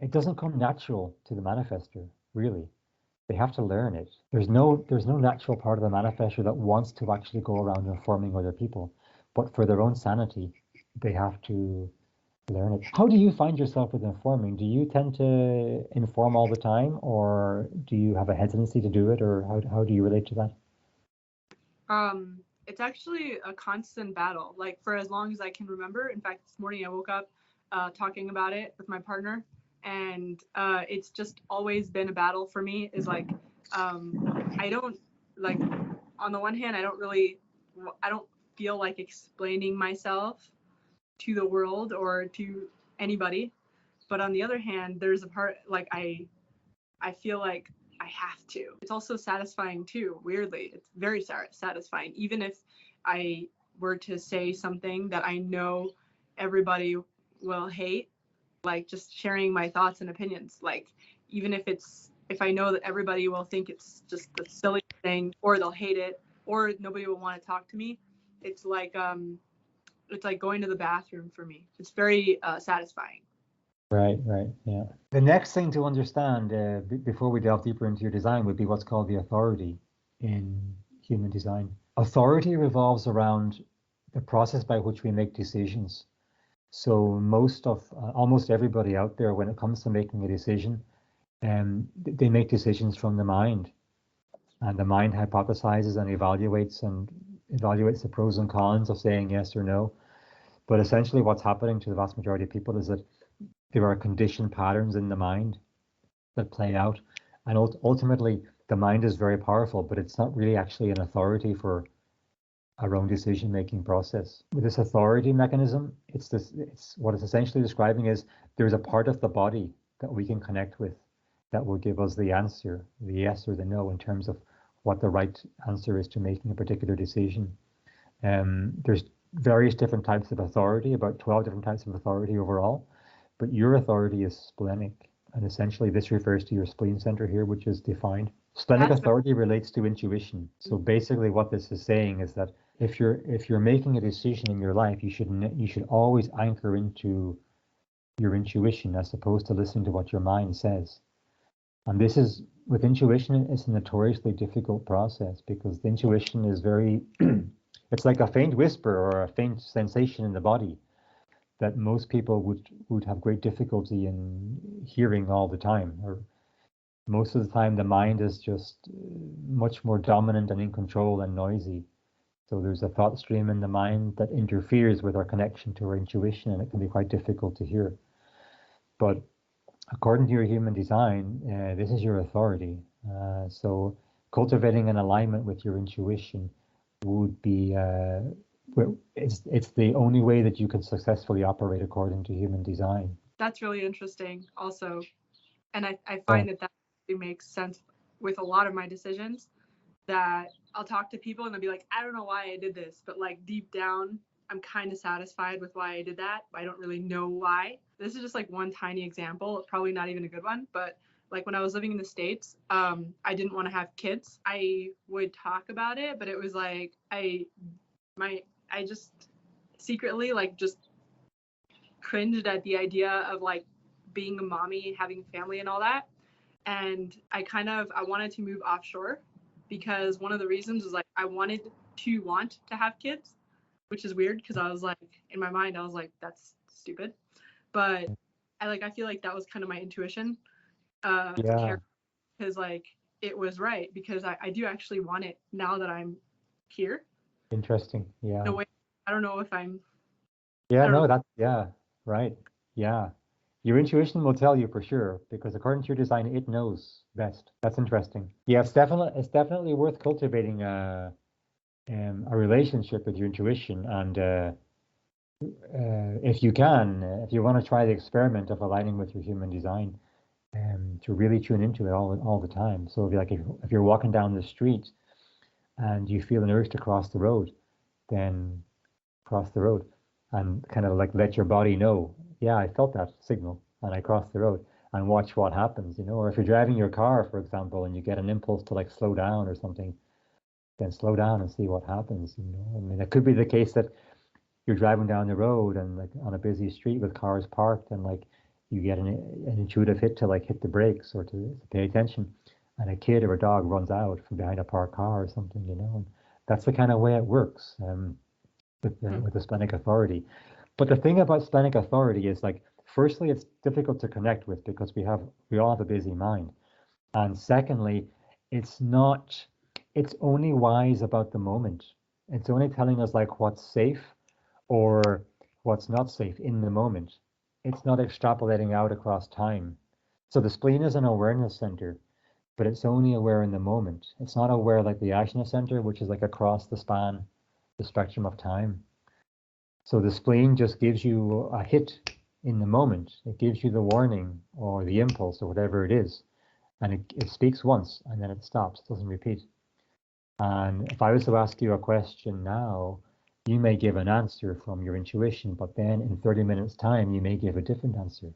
it doesn't come natural to the manifester, really. They have to learn it. There's no natural part of the manifester that wants to actually go around informing other people. But for their own sanity, they have to learn it. How do you find yourself with informing? Do you tend to inform all the time, or do you have a hesitancy to do it, or how do you relate to that? It's actually a constant battle, like for as long as I can remember. In fact, this morning I woke up talking about it with my partner, and it's just always been a battle for me. Is like I don't like on the one hand I don't feel like explaining myself to the world or to anybody, but on the other hand, there's a part like I feel like I have to. It's also satisfying too, weirdly. It's very satisfying. Even if I were to say something that I know everybody will hate, like just sharing my thoughts and opinions, like even if I know that everybody will think it's just the silly thing or they'll hate it or nobody will want to talk to me, it's like going to the bathroom for me. It's very satisfying. Right, yeah. The next thing to understand before we delve deeper into your design would be what's called the authority in human design. Authority revolves around the process by which we make decisions. So almost everybody out there, when it comes to making a decision, they make decisions from the mind, and the mind hypothesizes and evaluates the pros and cons of saying yes or no. But essentially, what's happening to the vast majority of people is that there are conditioned patterns in the mind that play out. And ultimately, the mind is very powerful, but it's not really actually an authority for our own decision-making process. With this authority mechanism, it's what it's essentially describing is there's a part of the body that we can connect with that will give us the answer, the yes or the no, in terms of what the right answer is to making a particular decision. There's various different types of authority, about 12 different types of authority overall, but your authority is splenic. And essentially, this refers to your spleen center here, which is defined. Splenic That's authority relates to intuition. So basically, what this is saying is that if you're making a decision in your life, you should always anchor into your intuition as opposed to listening to what your mind says. And this is with intuition, it's a notoriously difficult process because the intuition is very it's like a faint whisper or a faint sensation in the body that most people would have great difficulty in hearing all the time, or most of the time the mind is just much more dominant and in control and noisy. So there's a thought stream in the mind that interferes with our connection to our intuition, and it can be quite difficult to hear. But according to your human design, this is your authority. So cultivating an alignment with your intuition would be it's the only way that you can successfully operate according to human design. That's really interesting also. And I Yeah. find that makes sense with a lot of my decisions, that I'll talk to people and they'll be like, I don't know why I did this, but like deep down, I'm kind of satisfied with why I did that. But I don't really know why. This is just like one tiny example, probably not even a good one, but like when I was living in the States, I didn't want to have kids. I would talk about it, but it was like I just secretly like just cringed at the idea of like being a mommy, having family and all that. And I wanted to move offshore because one of the reasons was like I wanted to want to have kids, which is weird because I was like in my mind I was like that's stupid, but I feel like that was kind of my intuition to Yeah. care, because like it was right, because I do actually want it now that I'm here. Interesting. In a Yeah. way, I don't know if I'm I Yeah, don't know. no, yeah, right. Yeah. Your intuition will tell you for sure because according to your design, it knows best. That's interesting. Yeah, it's definitely worth cultivating a relationship with your intuition, and if you can, if you want to try the experiment of aligning with your human design, to really tune into it all the time. So if you're walking down the street and you feel an urge to cross the road, then cross the road and kind of like let your body know, yeah, I felt that signal and I crossed the road, and watch what happens, or if you're driving your car, for example, and you get an impulse to like slow down or something, then slow down and see what happens. I mean, it could be the case that you're driving down the road and like on a busy street with cars parked, and like You get an intuitive hit to like hit the brakes or to pay attention, and a kid or a dog runs out from behind a parked car or something, you know. And that's the kind of way it works with the splenic authority. But the thing about splenic authority is like, firstly, it's difficult to connect with because we all have a busy mind. And secondly, it's not, it's only wise about the moment. It's only telling us like what's safe or what's not safe in the moment. It's not extrapolating out across time. So the spleen is an awareness center, but it's only aware in the moment. It's not aware like the Ajna center, which is like across the span, the spectrum of time. So the spleen just gives you a hit in the moment. It gives you the warning or the impulse or whatever it is. And it speaks once and then it stops, doesn't repeat. And if I was to ask you a question now, you may give an answer from your intuition, but then in 30 minutes time, you may give a different answer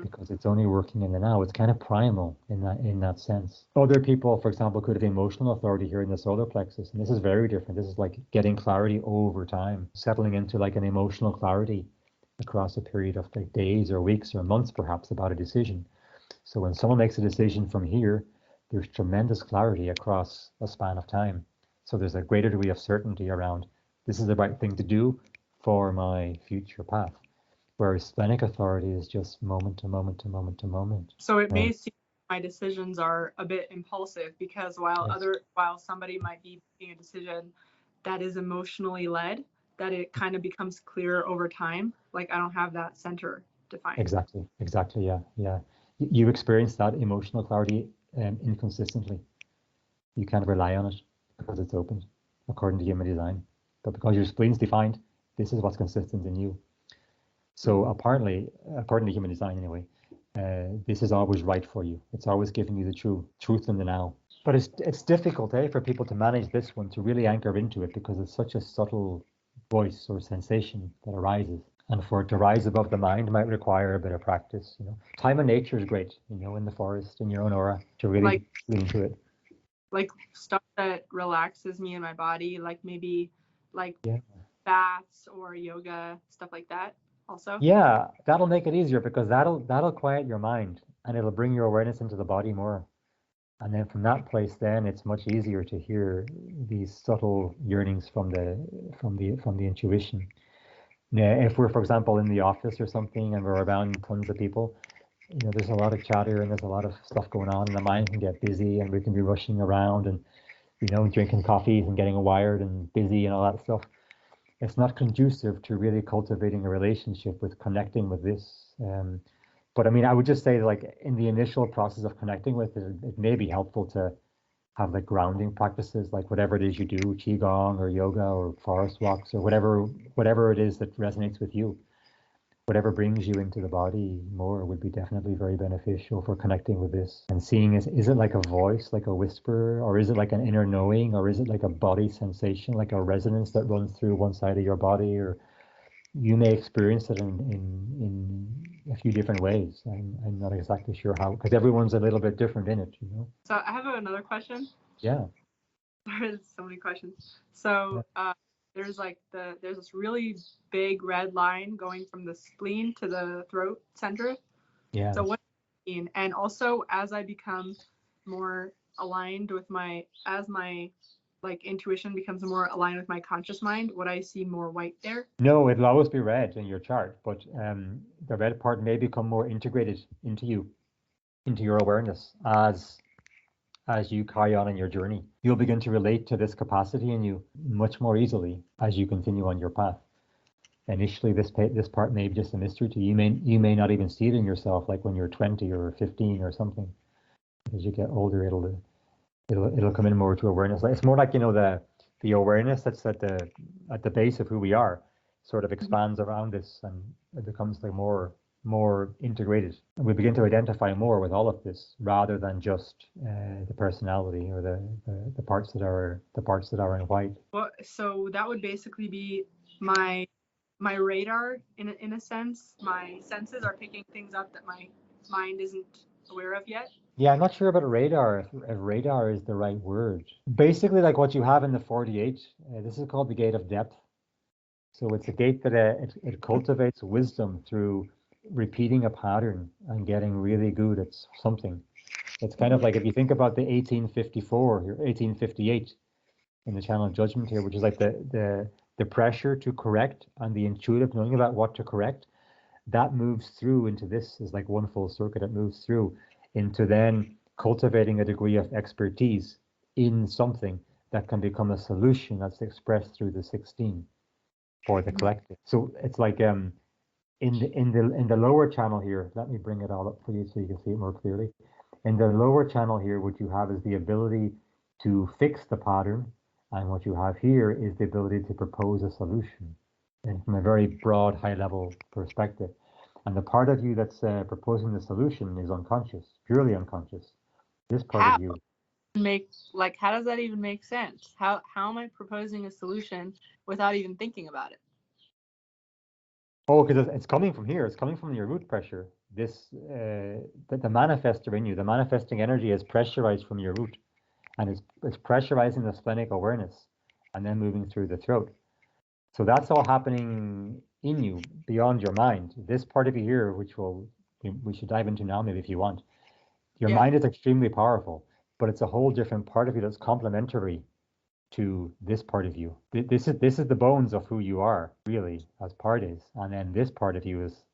because it's only working in the now. It's kind of primal in that sense. Other people, for example, could have emotional authority here in the solar plexus, and this is very different. This is like getting clarity over time, settling into like an emotional clarity across a period of like days or weeks or months, perhaps, about a decision. So when someone makes a decision from here, there's tremendous clarity across a span of time. So there's a greater degree of certainty around this is the right thing to do for my future path. Whereas splenic authority is just moment to moment to moment to moment. So it may seem my decisions are a bit impulsive because while somebody might be making a decision that is emotionally led, that it kind of becomes clearer over time. Like I don't have that center defined. Exactly, yeah. You experience that emotional clarity inconsistently. You can't rely on it because it's open according to human design. But because your spleen's defined, this is what's consistent in you. So apparently, according to human design anyway, this is always right for you. It's always giving you the truth in the now. But it's difficult, for people to manage this one, to really anchor into it because it's such a subtle voice or sensation that arises. And for it to rise above the mind might require a bit of practice. Time and nature is great, in the forest, in your own aura, to really lean into it. Like stuff that relaxes me in my body, like maybe like baths or yoga, stuff like that also. Yeah, that'll make it easier because that'll quiet your mind and it'll bring your awareness into the body more. And then from that place, then it's much easier to hear these subtle yearnings from the intuition. Now, if we're, for example, in the office or something and we're around tons of people, there's a lot of chatter and there's a lot of stuff going on, and the mind can get busy, and we can be rushing around and drinking coffees and getting wired and busy and all that stuff. It's not conducive to really cultivating a relationship with connecting with this. But I mean, I would just say, like, in the initial process of connecting with it, it may be helpful to have like grounding practices, like whatever it is you do, qigong or yoga or forest walks or whatever it is that resonates with you. Whatever brings you into the body more would be definitely very beneficial for connecting with this and seeing, is it like a voice, like a whisper, or is it like an inner knowing, or is it like a body sensation, like a resonance that runs through one side of your body, or you may experience it in a few different ways. I'm not exactly sure how, because everyone's a little bit different in it, So I have another question. Yeah. There's so many questions. So there's this really big red line going from the spleen to the throat center. Yeah. So what does it mean? And also, as I become more aligned with as my like intuition becomes more aligned with my conscious mind, would I see more white there? No, it'll always be red in your chart, but the red part may become more integrated into your awareness as you carry on in your journey. You'll begin to relate to this capacity in you much more easily as you continue on your path. Initially, this part may be just a mystery to you. You may not even see it in yourself, like when you're 20 or 15 or something. As you get older, it'll come in more to awareness. It's more like the awareness that's at the base of who we are sort of expands around this, and it becomes like more integrated. And we begin to identify more with all of this rather than just the personality or the parts that are in white. Well, so that would basically be my radar in a sense. My senses are picking things up that my mind isn't aware of yet. Yeah, I'm not sure about radar, if radar is the right word. Basically, like what you have in the 48, this is called the gate of depth. So it's a gate that it cultivates wisdom through repeating a pattern and getting really good at something. It's kind of Mhm. like if you think about the 1854 here, 1858 in the Channel of Judgment here, which is like the pressure to correct and the intuitive knowing about what to correct, that moves through into this is like one full circuit. It moves through into then cultivating a degree of expertise in something that can become a solution that's expressed through the 16 for the Mhm. collective. So it's like in the lower channel here, let me bring it all up for you so you can see it more clearly. In the lower channel here, what you have is the ability to fix the pattern, and what you have here is the ability to propose a solution, and from a very broad, high-level perspective. And the part of you that's proposing the solution is unconscious, purely unconscious. This part of How you. make like how does that even make sense? How am I proposing a solution without even thinking about it? Oh, because it's coming from here. It's coming from your root pressure. This, the manifester in you, the manifesting energy is pressurized from your root, and it's pressurizing the splenic awareness, and then moving through the throat. So that's all happening in you beyond your mind. This part of you here, which we should dive into now, maybe if you want. Your Yeah. mind is extremely powerful, but it's a whole different part of you that's complementary to this part of you. This is the bones of who you are, really, as Pardes. And then this part of you is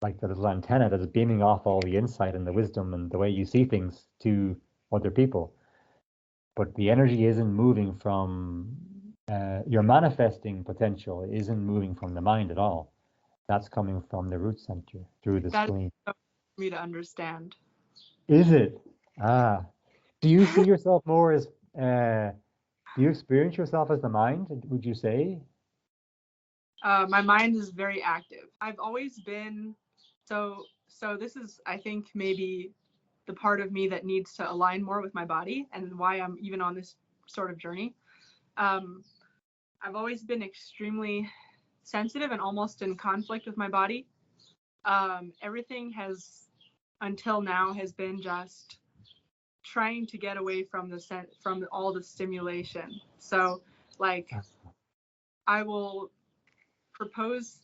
like the little antenna that is beaming off all the insight and the wisdom and the way you see things to other people. But the energy isn't moving from your manifesting potential isn't moving from the mind at all. That's coming from the root center through the That's spleen. so for me to understand. Is it? Ah. Do you see yourself more as do you experience yourself as the mind, would you say? My mind is very active. I've always been so this is I think maybe the part of me that needs to align more with my body and why I'm even on this sort of journey. Um, I've always been extremely sensitive and almost in conflict with my body. Everything has until now has been just trying to get away from from all the stimulation. So like I will propose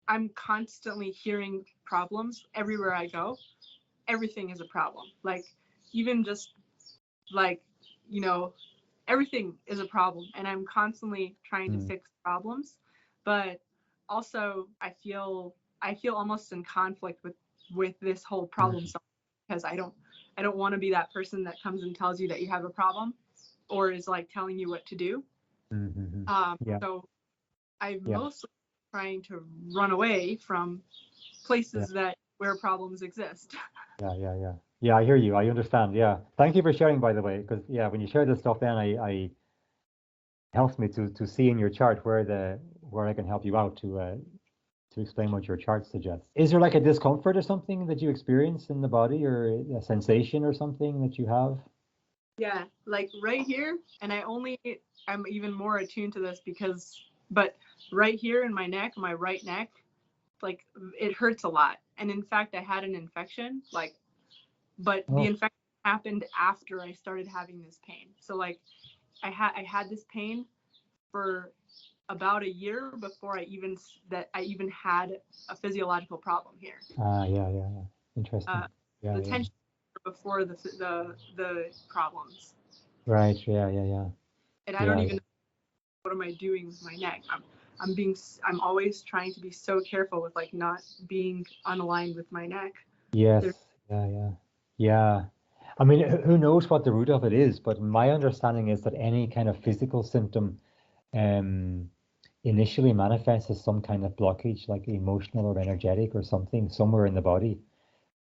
I'm constantly hearing problems everywhere I go. Everything is a problem. Like even just like, you know, everything is a problem and I'm constantly trying to Mm, fix problems. But also I feel almost in conflict with this whole problem mm, solving because I don't want to be that person that comes and tells you that you have a problem or is like telling you what to do. mm, mm, mm. Yeah, So I'm yeah, mostly trying to run away from yeah, places that where problems exist. yeah. Yeah, I hear you. I understand. Yeah. Thank you for sharing, by the way, because yeah, when you share this stuff, then I helps me to see in your chart where I can help you out to explain what your chart suggests. Is there like a discomfort or something that you experience in the body or a sensation or something that you have? Yeah, like right here, and I'm even more attuned to this because, but right here in my neck, my right neck, like it hurts a lot. And in fact, I had an infection, like, but the Oh, infection happened after I started having this pain. So like, I had this pain for about a year before I even had a physiological problem here. yeah. Interesting. The Yeah. tension before the problems, Right. and I don't Yeah, even know what am I doing with my neck. I'm being I'm always trying to be so careful with like not being unaligned with my neck. yes. There's, Yeah. Yeah. I mean, who knows what the root of it is, but my understanding is that any kind of physical symptom um, initially manifests as some kind of blockage, like emotional or energetic or something somewhere in the body.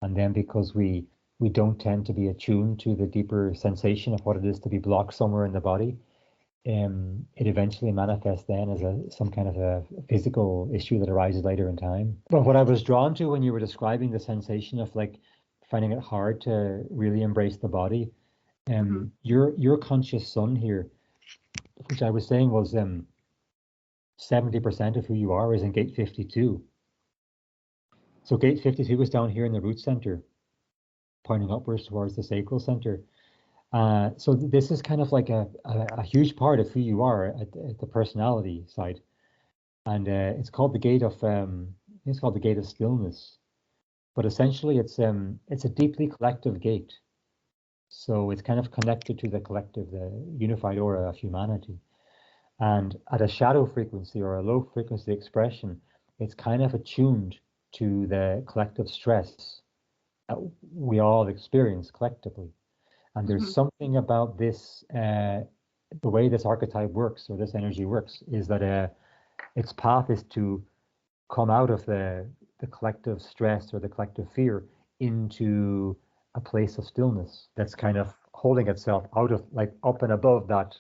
And then because we don't tend to be attuned to the deeper sensation of what it is to be blocked somewhere in the body, it eventually manifests then as some kind of a physical issue that arises later in time. But what I was drawn to when you were describing the sensation of like finding it hard to really embrace the body, mm-hmm, your conscious sun here, which I was saying was 70% of who you are is in gate 52. So gate 52 is down here in the root center, pointing upwards towards the sacral center. So this is kind of like a huge part of who you are at the personality side. And it's called the gate of it's called the gate of stillness. But essentially, it's a deeply collective gate. So it's kind of connected to the collective, the unified aura of humanity. And at a shadow frequency or a low frequency expression, it's kind of attuned to the collective stress that we all experience collectively. And there's Hmm. something about this, the way this archetype works or this energy works, is that its path is to come out of the collective stress or the collective fear into a place of stillness that's kind of holding itself out of, like, up and above that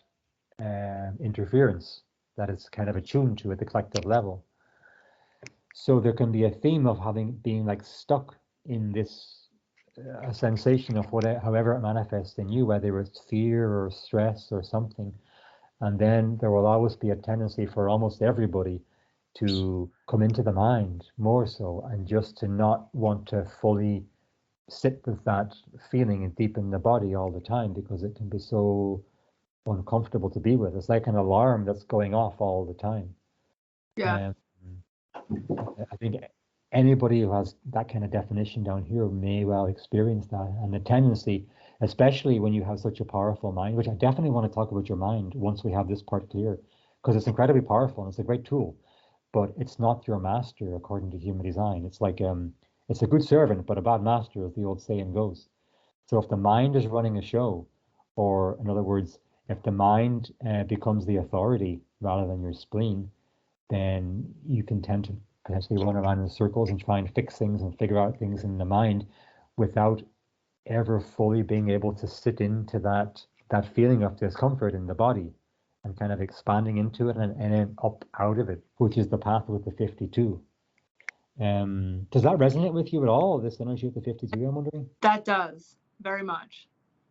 interference that it's kind of attuned to at the collective level. So there can be a theme of being like stuck in this a sensation of however it manifests in you, whether it's fear or stress or something. And then there will always be a tendency for almost everybody to come into the mind more so, and just to not want to fully sit with that feeling deep in the body all the time, because it can be so uncomfortable to be with. It's like an alarm that's going off all the time. Yeah. Um, I think anybody who has that kind of definition down here may well experience that. And the tendency, especially when you have such a powerful mind, which I definitely want to talk about your mind once we have this part clear, because it's incredibly powerful and it's a great tool, but it's not your master according to human design. It's like it's a good servant, but a bad master, as the old saying goes. So if the mind is running a show, or in other words, if the mind becomes the authority rather than your spleen, then you can tend to potentially run around in circles and try and fix things and figure out things in the mind without ever fully being able to sit into that feeling of discomfort in the body and kind of expanding into it and then up out of it, which is the path with the 52. Does that resonate with you at all, this energy of the 52, I'm wondering? That does very much.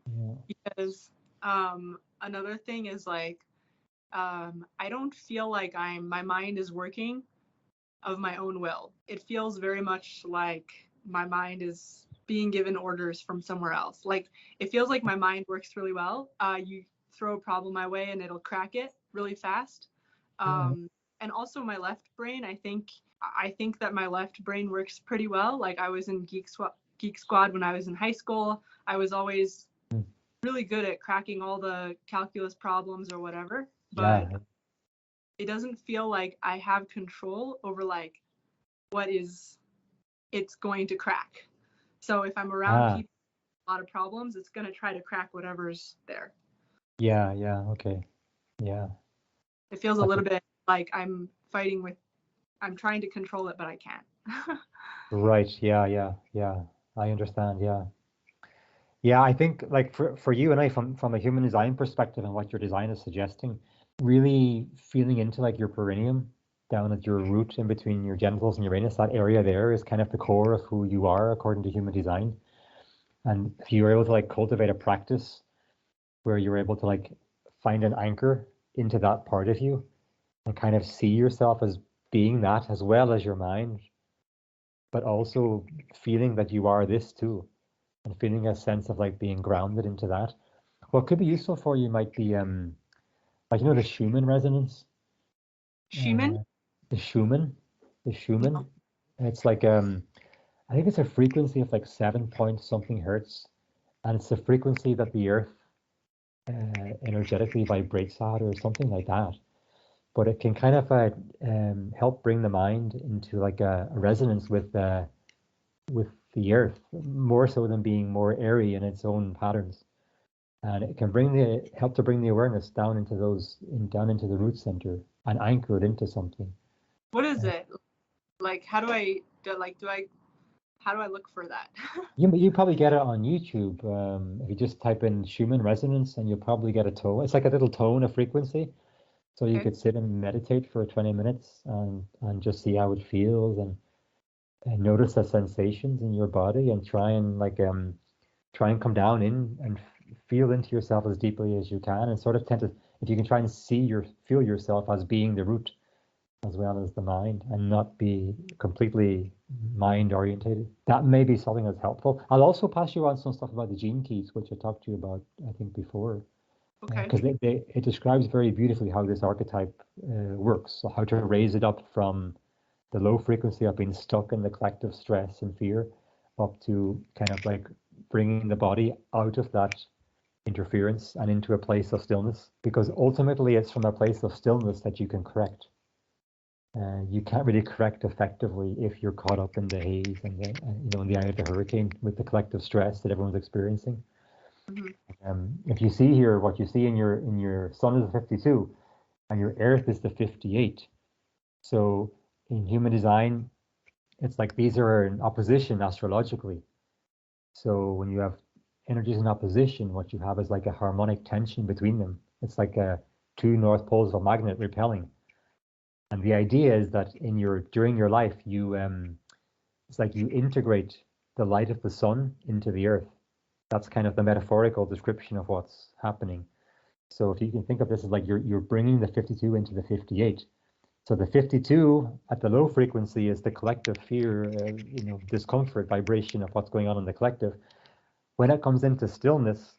Yeah. Because another thing is like I don't feel like my mind is working of my own will. It feels very much like my mind is being given orders from somewhere else. Like it feels like my mind works really well. You throw a problem my way and it'll crack it really fast. Yeah. And also my left brain, I think that my left brain works pretty well. Like I was in Geek Squad when I was in high school. I was always really good at cracking all the calculus problems or whatever, but Yeah. it doesn't feel like I have control over like what is it's going to crack. So if I'm around Ah, people with a lot of problems, it's going to try to crack whatever's there. yeah, yeah, okay. Yeah. It feels a That's little bit like I'm trying to control it, but I can't. right. Yeah, yeah, yeah. I understand. Yeah. Yeah, I think like for you and I, from a human design perspective and what your design is suggesting, really feeling into like your perineum down at your root in between your genitals and Uranus, that area there is kind of the core of who you are according to human design. And if you're able to like cultivate a practice where you're able to like find an anchor into that part of you and kind of see yourself as being that as well as your mind, but also feeling that you are this too, and feeling a sense of like being grounded into that. What could be useful for you might be like the Schumann resonance. Schumann? Uh, the Schumann, the No. Schumann. It's like I think it's a frequency of like 7 point something hertz, and it's the frequency that the Earth energetically vibrates at, or something like that. But it can kind of help bring the mind into like a resonance with the Earth, more so than being more airy in its own patterns. And it can help to bring the awareness down into down into the root center and anchor it into something. What is it? Like how do I how do I look for that? You probably get it on YouTube. If you just type in Schumann resonance, and you'll probably get a tone. It's like a little tone, a frequency. So you Okay. could sit and meditate for 20 minutes and just see how it feels, and notice the sensations in your body, and try and come down in and feel into yourself as deeply as you can, and sort of tend to, if you can, try and feel yourself as being the root as well as the mind, and not be completely mind orientated. That may be something that's helpful. I'll also pass you on some stuff about the gene keys, which I talked to you about, I think, before, Okay. because it describes very beautifully how this archetype works, so how to raise it up from the low frequency of being stuck in the collective stress and fear, up to kind of like bringing the body out of that interference and into a place of stillness, because ultimately it's from a place of stillness that you can correct. You can't really correct effectively if you're caught up in the haze and the, in the eye of the hurricane with the collective stress that everyone's experiencing. If you see here, what you see in your sun is a 52, and your earth is the 58. So in human design, it's like these are in opposition astrologically. So when you have energies in opposition, what you have is like a harmonic tension between them. It's like two north poles of a magnet repelling. And the idea is that during your life, it's like you integrate the light of the sun into the earth. That's kind of the metaphorical description of what's happening. So if you can think of this as like you're bringing the 52 into the 58. So the 52 at the low frequency is the collective fear, discomfort, vibration of what's going on in the collective. When it comes into stillness,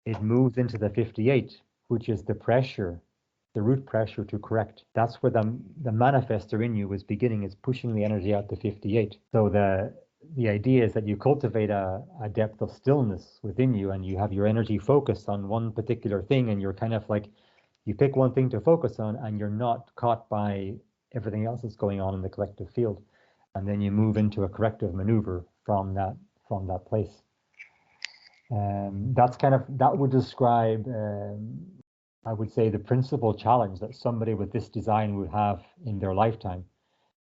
it moves into the 58, which is the pressure, the root pressure to correct. That's where the manifester in you is beginning, is pushing the energy out to 58. So the idea is that you cultivate a depth of stillness within you, and you have your energy focused on one particular thing, and you're kind of like, you pick one thing to focus on, and you're not caught by everything else that's going on in the collective field. And then you move into a corrective maneuver from that place. That would describe, I would say, the principal challenge that somebody with this design would have in their lifetime,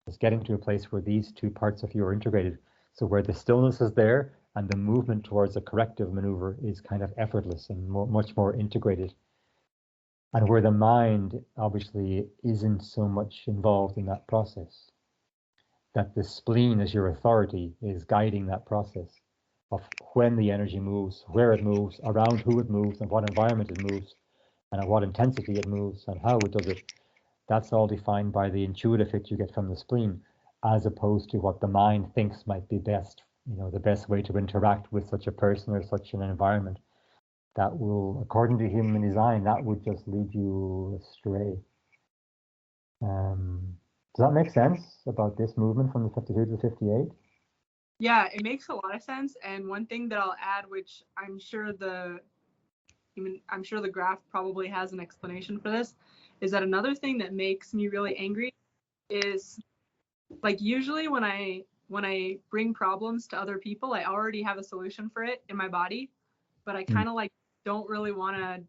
is getting to a place where these two parts of you are integrated. So where the stillness is there and the movement towards a corrective maneuver is kind of effortless and much more integrated. And where the mind obviously isn't so much involved in that process. That the spleen as your authority is guiding that process of when the energy moves, where it moves, around who it moves, and what environment it moves, and at what intensity it moves, and how it does it. That's all defined by the intuitive hit you get from the spleen, as opposed to what the mind thinks might be best, the best way to interact with such a person or such an environment. That will, according to human design, that would just lead you astray. Does that make sense about this movement from the 52 to the 58? Yeah, it makes a lot of sense. And one thing that I'll add, which I'm sure the graph probably has an explanation for this, is that another thing that makes me really angry is, like, usually when I bring problems to other people, I already have a solution for it in my body, but I kind of like don't really want to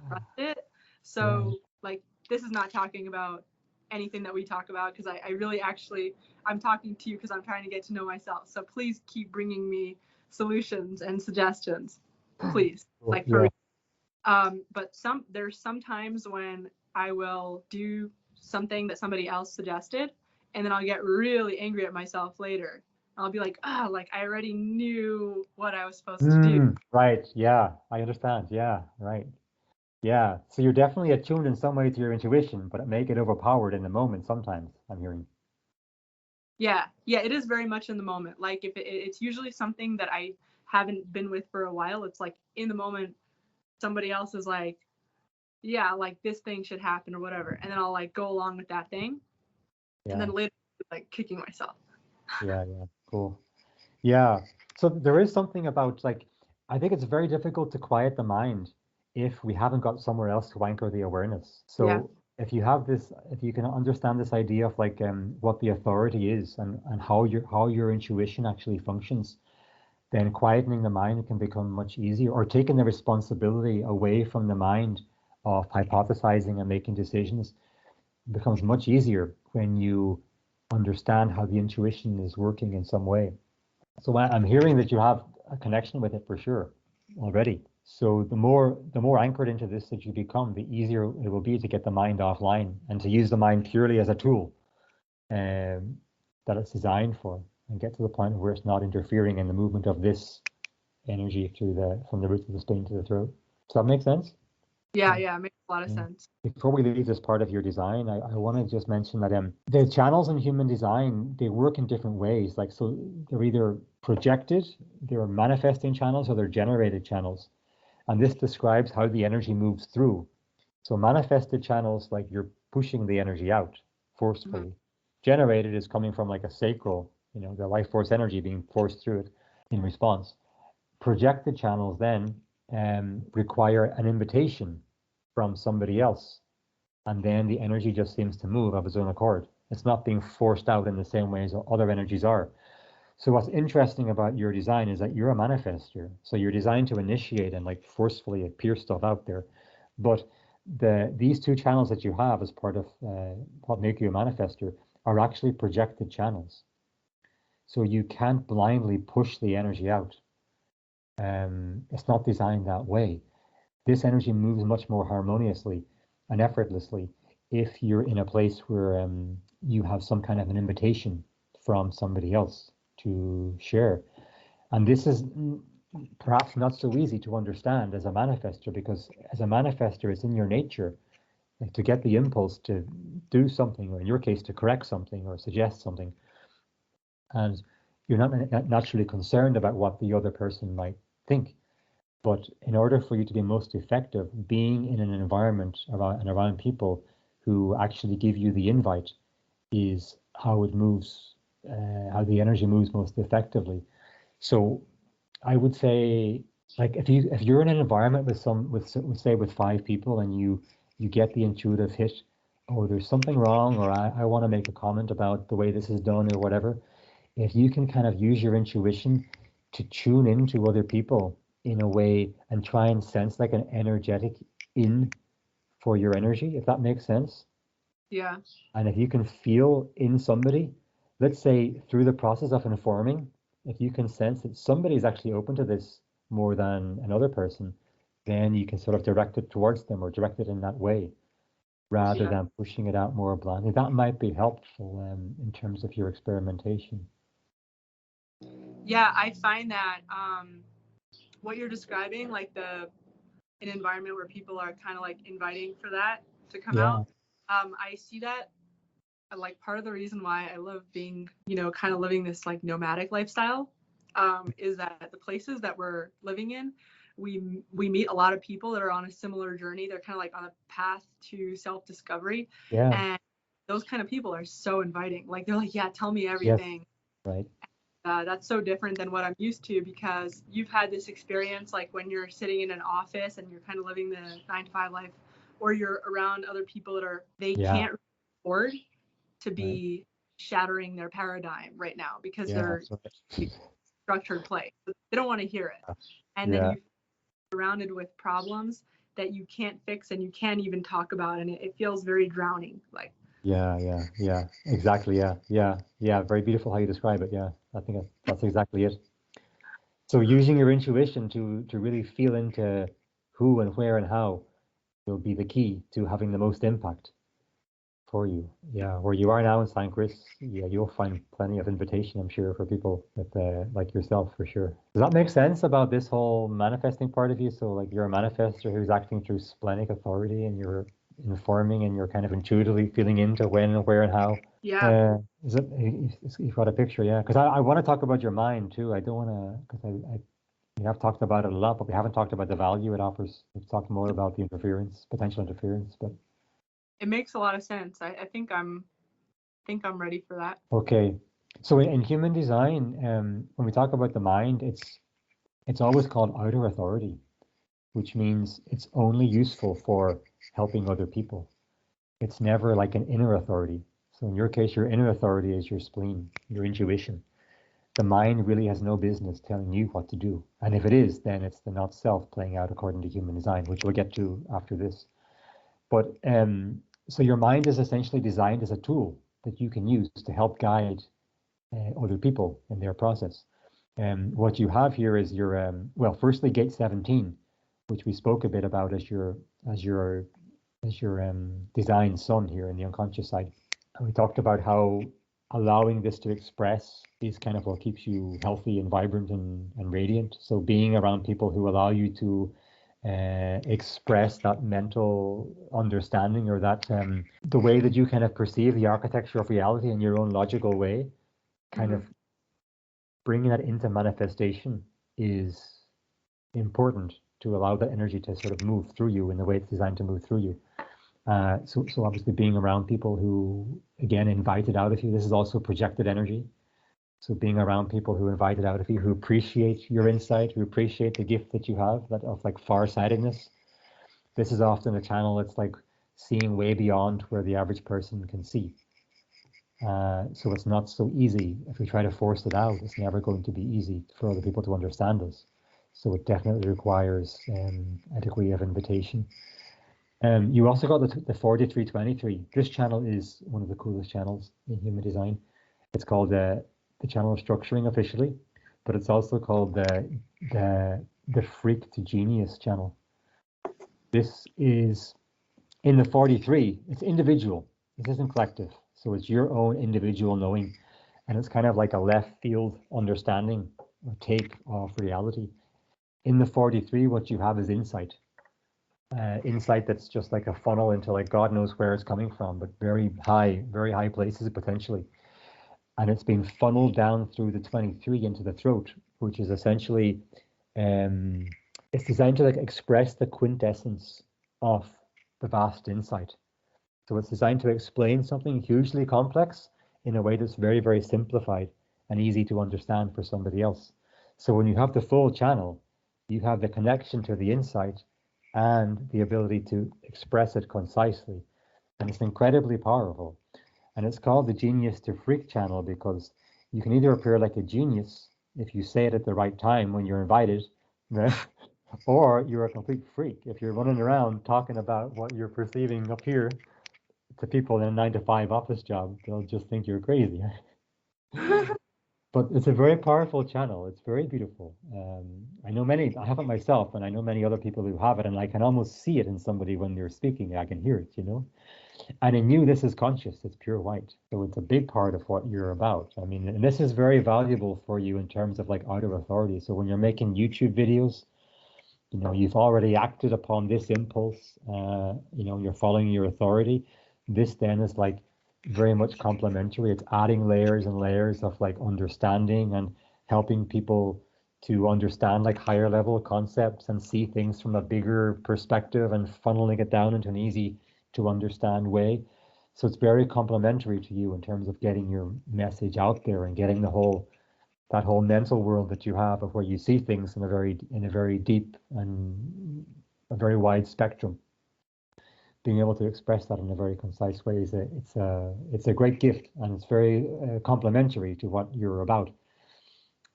trust it. So like, this is not talking about anything that we talk about, because I really actually, I'm talking to you because I'm trying to get to know myself. So please keep bringing me solutions and suggestions, please. Like, for but there's some times when I will do something that somebody else suggested, and then I'll get really angry at myself later. I'll be like, like, I already knew what I was supposed to do. Right. Yeah, I understand. Yeah. Right. Yeah. So you're definitely attuned in some way to your intuition, but it may get overpowered in the moment sometimes, I'm hearing. Yeah, it is very much in the moment. Like, if it's usually something that I haven't been with for a while, it's like in the moment somebody else is like, yeah, like this thing should happen or whatever, and then I'll like go along with that thing, and then later like kicking myself. Yeah. Cool. Yeah. So there is something about, like, I think it's very difficult to quiet the mind if we haven't got somewhere else to anchor the awareness. So if you can understand this idea of like what the authority is, and how your intuition actually functions, then quietening the mind can become much easier, or taking the responsibility away from the mind of hypothesizing and making decisions becomes much easier when you understand how the intuition is working in some way. So I'm hearing that you have a connection with it for sure already. So the more anchored into this that you become, the easier it will be to get the mind offline and to use the mind purely as a tool that it's designed for, and get to the point where it's not interfering in the movement of this energy from the roots of the spine to the throat. Does that make sense? Yeah, it makes a lot of sense. Before we leave this part of your design, I want to just mention that the channels in human design, they work in different ways. Like, so they're either projected, they're manifesting channels, or they're generated channels. And this describes how the energy moves through. So manifested channels, like you're pushing the energy out forcefully. generated is coming from like a sacral, the life force energy being forced through it in response. Projected channels then require an invitation from somebody else, and then the energy just seems to move of its own accord. It's not being forced out in the same way as other energies are. So what's interesting about your design is that you're a manifester. So you're designed to initiate and like forcefully appear stuff out there. But these two channels that you have as part of what make you a manifester are actually projected channels. So you can't blindly push the energy out. It's not designed that way. This energy moves much more harmoniously and effortlessly if you're in a place where you have some kind of an invitation from somebody else to share. And this is perhaps not so easy to understand as a manifester, because as a manifester, it's in your nature to get the impulse to do something, or in your case, to correct something or suggest something. And you're not naturally concerned about what the other person might think. But in order for you to be most effective, being in an environment around people who actually give you the invite is how it moves, how the energy moves most effectively. So I would say, like, if you're in an environment with 5 people, and you get the intuitive hit, oh, there's something wrong, or I want to make a comment about the way this is done or whatever. If you can kind of use your intuition to tune into other people in a way and try and sense like an energetic in for your energy, if that makes sense. Yeah. And if you can feel in somebody, let's say through the process of informing, if you can sense that somebody is actually open to this more than another person, then you can sort of direct it towards them or direct it in that way rather than pushing it out more blindly. That might be helpful in terms of your experimentation. Yeah, I find that what you're describing, like an environment where people are kind of like inviting for that to come out. I see that like part of the reason why I love being, kind of living this like nomadic lifestyle, is that the places that we're living in, we meet a lot of people that are on a similar journey. They're kind of like on a path to self-discovery. Yeah. And those kind of people are so inviting. Like they're like, yeah, tell me everything. Yes. Right. That's so different than what I'm used to, because you've had this experience like when you're sitting in an office and you're kind of living the 9 to 5 life, or you're around other people that they can't afford to be shattering their paradigm right now because they're structured place. They don't want to hear it. And then you're surrounded with problems that you can't fix and you can't even talk about, and it feels very drowning. Like Yeah, exactly. Yeah. Very beautiful how you describe it. Yeah, I think that's exactly it. So using your intuition to really feel into who and where and how will be the key to having the most impact for you. Yeah, where you are now in St. Chris, yeah, you'll find plenty of invitation, I'm sure, for people that like yourself, for sure. Does that make sense about this whole manifesting part of you? So like you're a manifestor who's acting through splenic authority, and you're informing, and you're kind of intuitively feeling into when and where and how. yeah. Is it? You've got a picture, yeah? Because I want to talk about your mind too. I don't want to, because we have talked about it a lot, but we haven't talked about the value it offers. We've talked more about the potential interference, but. It makes a lot of sense. I think I'm ready for that. Okay, so in human design, when we talk about the mind, it's always called outer authority, which means it's only useful for helping other people. It's never like an inner authority. So in your case, your inner authority is your spleen, your intuition. The mind really has no business telling you what to do. And if it is, then it's the not self playing out according to human design, which we'll get to after this. But so your mind is essentially designed as a tool that you can use to help guide other people in their process. What you have here is your well, firstly, gate 17, which we spoke a bit about as your design sun here in the unconscious side. And we talked about how allowing this to express is kind of what keeps you healthy and vibrant and radiant. So being around people who allow you to express that mental understanding, or that the way that you kind of perceive the architecture of reality in your own logical way, kind of bringing that into manifestation is important to allow that energy to sort of move through you in the way it's designed to move through you. So obviously being around people who, again, invite it out of you. This is also projected energy. So being around people who invite it out of you, who appreciate your insight, who appreciate the gift that you have, that of like farsightedness. This is often a channel that's like seeing way beyond where the average person can see. So it's not so easy. If we try to force it out, it's never going to be easy for other people to understand us. So it definitely requires a degree of invitation. You also got the 4323. This channel is one of the coolest channels in human design. It's called the channel of structuring officially, but it's also called the freak to genius channel. This is in the 43. It's individual. This isn't collective. So it's your own individual knowing, and it's kind of like a left field understanding or take of reality. In the 43, what you have is insight. Insight that's just like a funnel into like God knows where it's coming from, but very high places potentially. And it's been funneled down through the 23 into the throat, which is essentially, it's designed to like express the quintessence of the vast insight. So it's designed to explain something hugely complex in a way that's very simplified and easy to understand for somebody else. So when you have the full channel, you have the connection to the insight and the ability to express it concisely. And it's incredibly powerful. And it's called the genius to freak channel because you can either appear like a genius if you say it at the right time when you're invited, or you're a complete freak if you're running around talking about what you're perceiving up here to people in a 9 to 5 office job. They'll just think you're crazy. But it's a very powerful channel. It's very beautiful. I have it myself, and I know many other people who have it, and I can almost see it in somebody when they're speaking. I can hear it, you know? And in you, this is conscious, it's pure white. So it's a big part of what you're about. I mean, and this is very valuable for you in terms of like outer authority. So when you're making YouTube videos, you've already acted upon this impulse, you're following your authority. This then is like very much complementary. It's adding layers and layers of like understanding and helping people to understand like higher level concepts and see things from a bigger perspective and funneling it down into an easy to understand way. So it's very complementary to you in terms of getting your message out there and getting that whole mental world that you have of where you see things in a very deep and a very wide spectrum. Being able to express that in a very concise way it's a great gift, and it's very complementary to what you're about.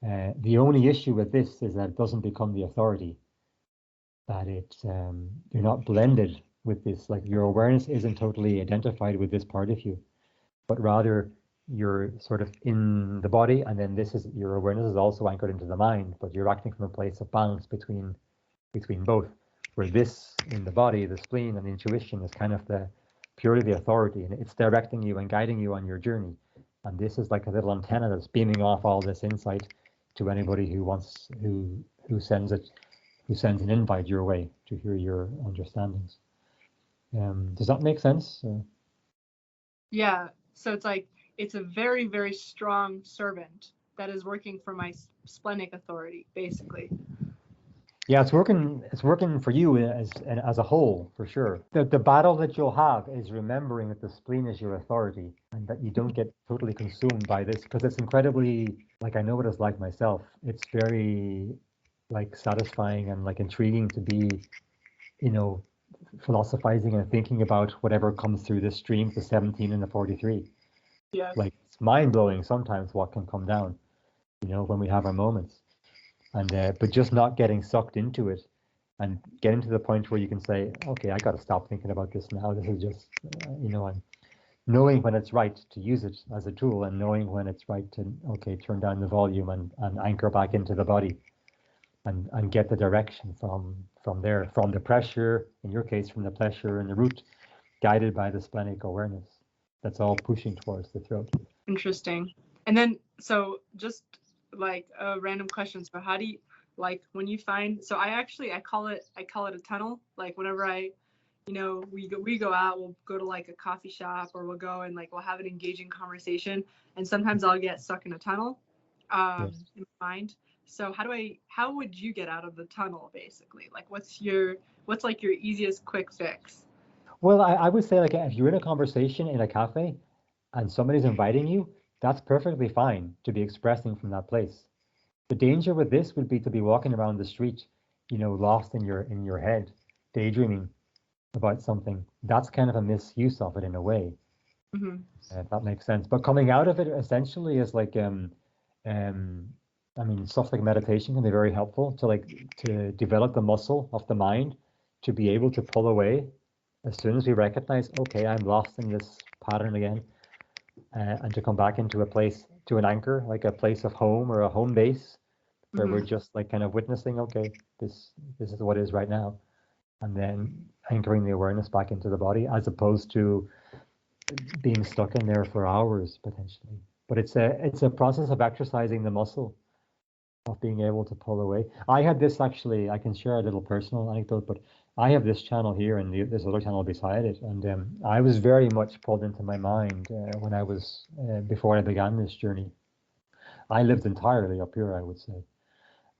The only issue with this is that it doesn't become the authority. That you're not blended with this. Like your awareness isn't totally identified with this part of you, but rather you're sort of in the body, and then your awareness is also anchored into the mind, but you're acting from a place of balance between both, where this in the body, the spleen and the intuition is kind of purely the authority, and it's directing you and guiding you on your journey. And this is like a little antenna that's beaming off all this insight to anybody who sends an invite your way to hear your understandings. Does that make sense? Yeah. So it's like it's a very strong servant that is working for my splenic authority, basically. Yeah, it's working for you as a whole, for sure. The battle that you'll have is remembering that the spleen is your authority and that you don't get totally consumed by this, because it's incredibly, like, I know what it's like myself. It's very like satisfying and like intriguing to be, you know, philosophizing and thinking about whatever comes through this stream, the 17 and the 43. Yeah. Like, it's mind blowing sometimes what can come down, when we have our moments. And but just not getting sucked into it and getting to the point where you can say, okay, I got to stop thinking about this now. This is just, and knowing when it's right to use it as a tool, and knowing when it's right to, okay, turn down the volume and anchor back into the body and get the direction from there, from the pressure, in your case, from the pleasure and the root, guided by the splenic awareness. That's all pushing towards the throat. Interesting. And then, so just like a random question. So how do you, like, when you find, so I call it a tunnel. Like whenever we go out, we'll go to like a coffee shop, or we'll go and like, we'll have an engaging conversation. And sometimes I'll get stuck in a tunnel, Yes. in my mind. So how would you get out of the tunnel, basically? Like what's like your easiest quick fix? Well, I would say like if you're in a conversation in a cafe and somebody's inviting you, that's perfectly fine to be expressing from that place. The danger with this would be to be walking around the street, lost in your head, daydreaming about something. That's kind of a misuse of it in a way, Hmm. if that makes sense. But coming out of it essentially is like um I mean stuff like meditation can be very helpful to develop the muscle of the mind to be able to pull away as soon as we recognize, okay, I'm lost in this pattern again, and to come back into a place, to an anchor, like a place of home or a home base where we're Hmm. just like kind of witnessing, okay, this is what is right now, and then anchoring the awareness back into the body as opposed to being stuck in there for hours potentially. But it's a process of exercising the muscle of being able to pull away. I had this actually, I can share a little personal anecdote, but I have this channel here and this other channel beside it, and I was very much pulled into my mind when I was before I began this journey. I lived entirely up here, I would say.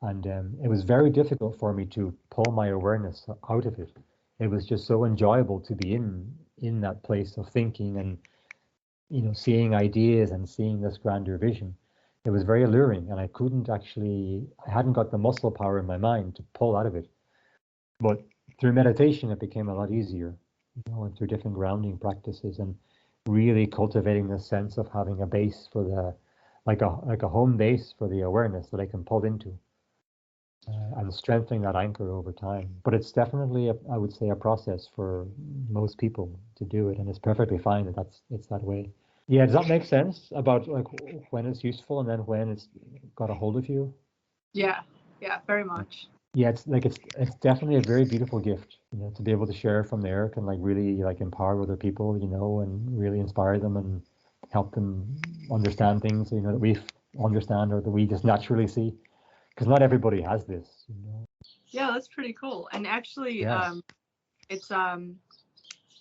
And it was very difficult for me to pull my awareness out of it. It was just so enjoyable to be in that place of thinking and seeing ideas and seeing this grander vision. It was very alluring, and I hadn't got the muscle power in my mind to pull out of it. But through meditation, it became a lot easier, and through different grounding practices and really cultivating the sense of having a base for like a home base for the awareness that I can pull into, and strengthening that anchor over time. But it's definitely, I would say, a process for most people to do it, and it's perfectly fine that it's that way. Yeah, does that make sense about like when it's useful and then when it's got a hold of you? Yeah, yeah, very much. Yeah, it's definitely a very beautiful gift, to be able to share from there can like really like empower other people, and really inspire them and help them understand things, that we understand or that we just naturally see. Because not everybody has this. Yeah, that's pretty cool. And actually, Yeah. it's um,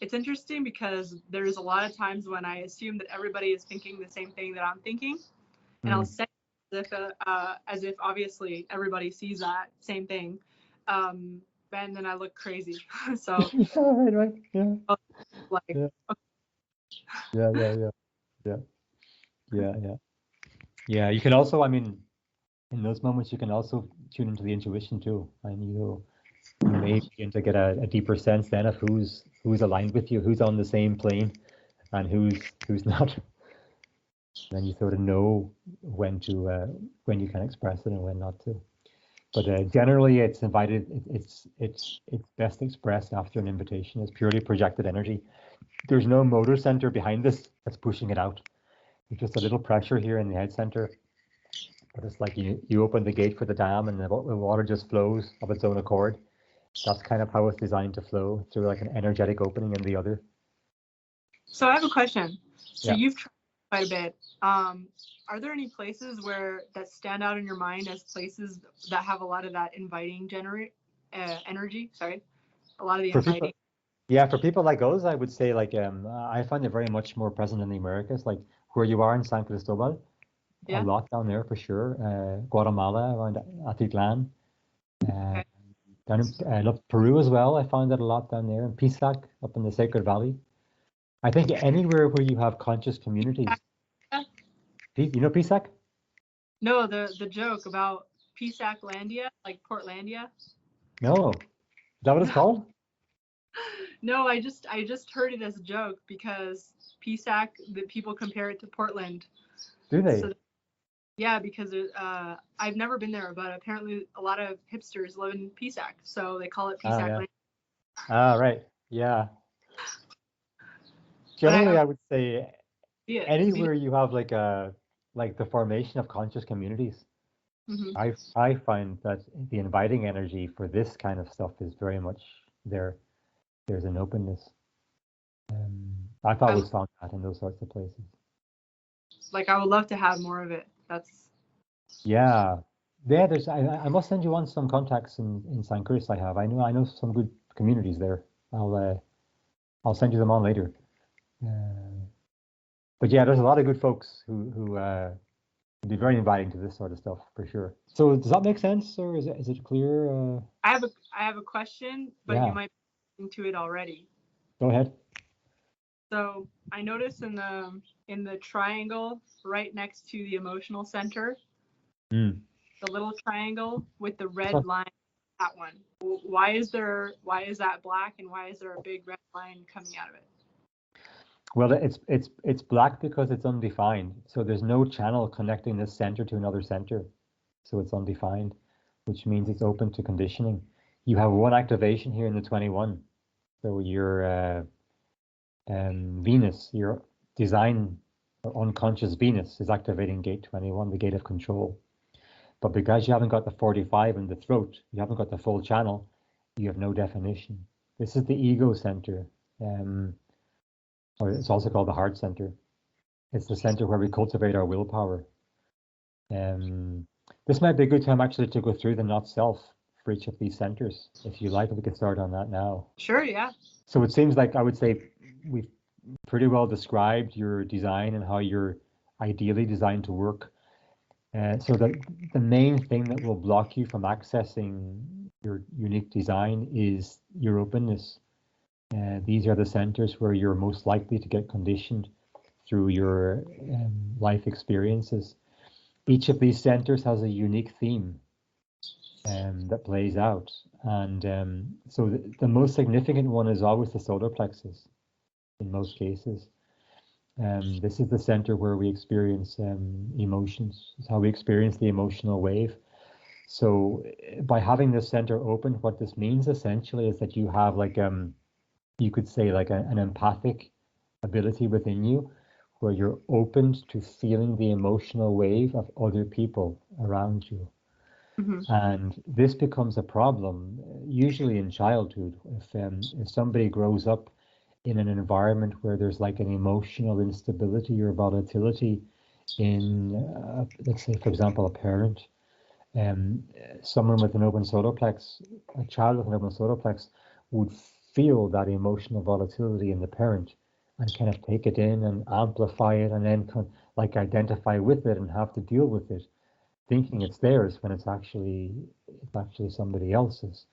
it's interesting because there's a lot of times when I assume that everybody is thinking the same thing that I'm thinking, and I'll Mm. say as if obviously everybody sees that same thing, and then I look crazy. So Yeah, right, right. Yeah. like, Yeah. Yeah, yeah, yeah. Yeah. Yeah, yeah. Yeah. You can also, I mean, in those moments, you can also tune into the intuition too, and you may begin to get a deeper sense then of who's aligned with you, who's on the same plane, and who's not. Then you sort of know when you can express it and when not to. But generally, it's invited. It's best expressed after an invitation. It's purely projected energy. There's no motor center behind this that's pushing it out. It's just a little pressure here in the head center. But it's like you open the gate for the dam and the water just flows of its own accord. That's kind of how it's designed to flow through like an energetic opening in the other. so I have a question. So Yeah. you've tried quite a bit. Are there any places where that stand out in your mind as places that have a lot of that inviting generate energy? Sorry, a lot of the For people, inviting. yeah, for people like us, I would say like I find it very much more present in the Americas, like where you are in San Cristobal, a Yeah. lot down there for sure. Guatemala around Atitlan, uh, Okay. down in I love Peru as well. I found that a lot down there, and Pisac up in the Sacred Valley. I think anywhere where you have conscious communities. You know Pisac? No, the joke about Pisaclandia, like Portlandia. No, is that what it's No, called? no, I just heard it as a joke because Pisac, the people compare it to Portland. Do So they? yeah, because I've never been there, but apparently a lot of hipsters live in Pisac, so they call it Ah, yeah. Pisacland. Ah, right. Yeah. But I Generally, I would say see it. It'd be anywhere you have like the formation of conscious communities. hmm I find that the inviting energy for this kind of stuff is very much there. There's an openness. I've I always found that in those sorts of places. I would love to have more of it. That's Yeah, yeah. I must send you on some contacts in San Cruz. I know some good communities there. I'll send you them on later. Uh, but yeah, there's a lot of good folks who would be very inviting to this sort of stuff for sure. So does that make sense, or is it clear? I have a question, but you Yeah. might be into it already. Go ahead. So I noticed in the triangle right next to the emotional center, Mm. the little triangle with the red So, line, that one. Why is that black and why is there a big red line coming out of it? well, it's black because it's undefined. So there's no channel connecting this center to another center. So it's undefined, which means it's open to conditioning. You have one activation here in the 21. So your Venus, your design or unconscious Venus is activating gate 21, the gate of control. But because you haven't got the 45 in the throat, you haven't got the full channel, you have no definition. This is the ego center, or it's also called the heart center. It's the center where we cultivate our willpower. Um, this might be a good time actually to go through the not self for each of these centers. If you like, we could start on that now. Sure, yeah. So it seems like I would say we've pretty well described your design and how you're ideally designed to work. So the main thing that will block you from accessing your unique design is your openness. These are the centers where you're most likely to get conditioned through your life experiences. Each of these centers has a unique theme that plays out. And so the most significant one is always the solar plexus in most cases. This is the center where we experience emotions. It's how we experience the emotional wave. So by having this center open, what this means essentially is that you have like you could say like an empathic ability within you where you're open to feeling the emotional wave of other people around you. Mm-hmm. And this becomes a problem usually in childhood. If somebody grows up in an environment where there's like an emotional instability or volatility in, let's say, for example, a parent, um, someone with an open solar plex, a child with an open solar plex would feel that emotional volatility in the parent and kind of take it in and amplify it and then like identify with it and have to deal with it, thinking it's theirs when it's actually somebody else's.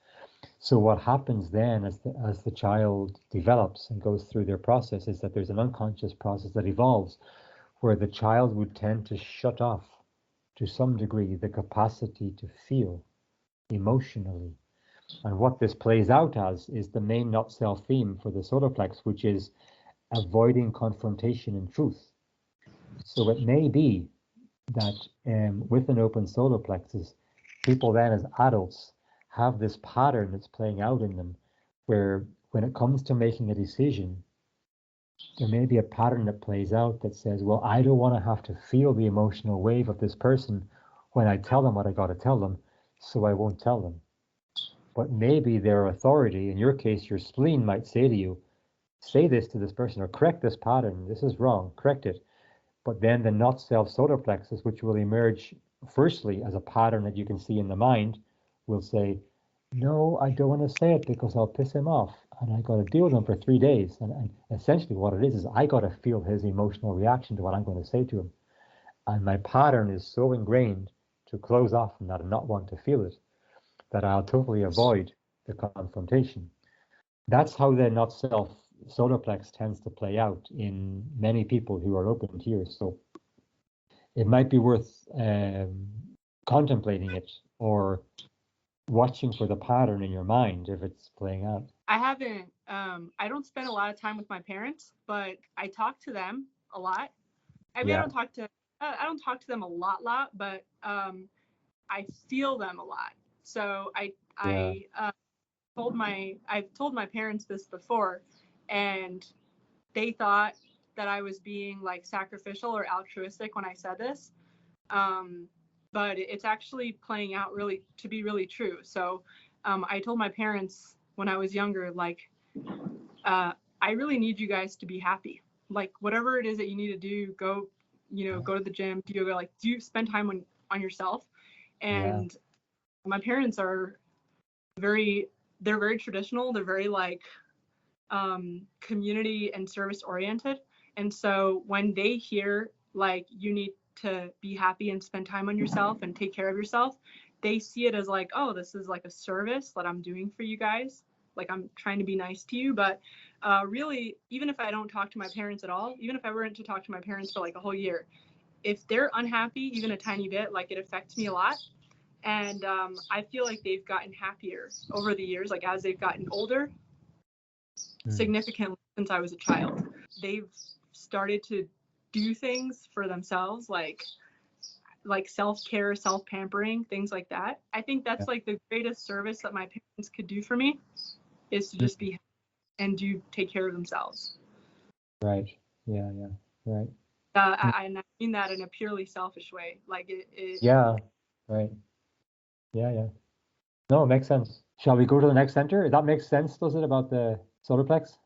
So what happens then as the child develops and goes through their process is that there's an unconscious process that evolves where the child would tend to shut off to some degree the capacity to feel emotionally. And what this plays out as is the main not self theme for the solar plex, which is avoiding confrontation in truth. So it may be that with an open solar plexus, people then as adults have this pattern that's playing out in them where when it comes to making a decision, there may be a pattern that plays out that says, well, I don't want to have to feel the emotional wave of this person when I tell them what I got to tell them, so I won't tell them. But maybe their authority, in your case, your spleen might say to you, say this to this person or correct this pattern. This is wrong, correct it. But then the not self solar plexus, which will emerge firstly as a pattern that you can see in the mind, will say, no, I don't want to say it because I'll piss him off and I got to deal with him for 3 days. And essentially what it is I got to feel his emotional reaction to what I'm going to say to him. And my pattern is so ingrained to close off from that and not want to feel it that I'll totally avoid the confrontation. That's how the not self solar plex tends to play out in many people who are open here. So it might be worth contemplating it or watching for the pattern in your mind if it's playing out. I haven't I don't spend a lot of time with my parents, but I talk to them a lot. I mean, Yeah, I don't talk to them a lot, but I feel them a lot. So yeah, I've told my parents this before, and they thought that I was being like sacrificial or altruistic when I said this. Um, but it's actually playing out really to be really true. So I told my parents when I was younger, like, I really need you guys to be happy. Like whatever it is that you need to do, go, go to the gym, do yoga, like do spend time on yourself. yeah, And my parents are they're very traditional. They're very like community and service oriented. And so when they hear like you need to be happy and spend time on yourself and take care of yourself, they see it as like, oh, this is like a service that I'm doing for you guys. like I'm trying to be nice to you, but really, even if I don't talk to my parents at all, even if I weren't to talk to my parents for like a whole year, if they're unhappy even a tiny bit, like it affects me a lot. And I feel like they've gotten happier over the years, like as they've gotten older, significantly since I was a child. They've started to do things for themselves, like self-care, self-pampering, things like that. I think that's like the greatest service that my parents could do for me, is to just be and do take care of themselves. Right. Yeah. Right. I mean that in a purely selfish way. Like Yeah. Right. Yeah. No, it makes sense. Shall we go to the next center? That makes sense, does it, about the solar plex?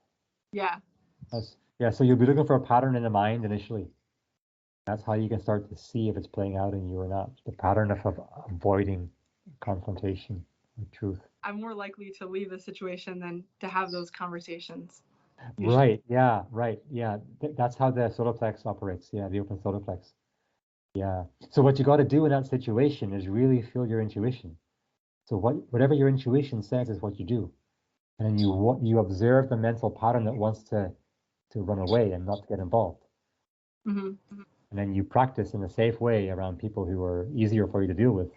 Yeah. Yeah, so you'll be looking for a pattern in the mind initially. That's how you can start to see if it's playing out in you or not. The pattern of avoiding confrontation with truth. I'm more likely to leave the situation than to have those conversations. Right, yeah, right, yeah. That's how the solar plex operates. Yeah, the open solar plex. Yeah. So what you got to do in that situation is really feel your intuition. So whatever your intuition says is what you do. And then you observe the mental pattern that wants to run away and not get involved. And then you practice in a safe way around people who are easier for you to deal with.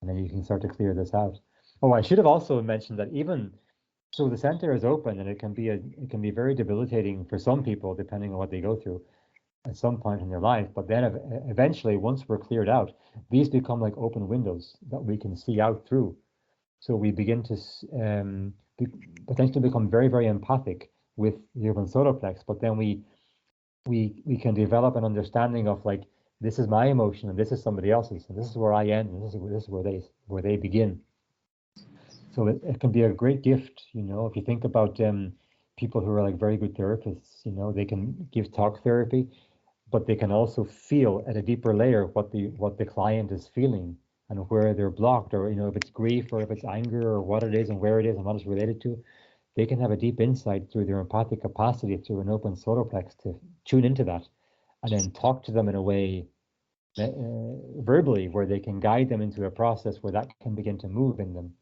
And then you can start to clear this out. Oh, I should have also mentioned that even so the center is open and it can be very debilitating for some people depending on what they go through at some point in their life. But then eventually, once we're cleared out, these become like open windows that we can see out through. So we begin to potentially become very, very empathic with the open solar plex. But then we can develop an understanding of like, this is my emotion and this is somebody else's, and this is where I end and this is where they begin. So it can be a great gift, if you think about people who are like very good therapists, they can give talk therapy, but they can also feel at a deeper layer what the client is feeling and where they're blocked, or if it's grief or if it's anger or what it is and where it is and what it's related to. They can have a deep insight through their empathic capacity through an open solar plex to tune into that and then talk to them in a way verbally where they can guide them into a process where that can begin to move in them.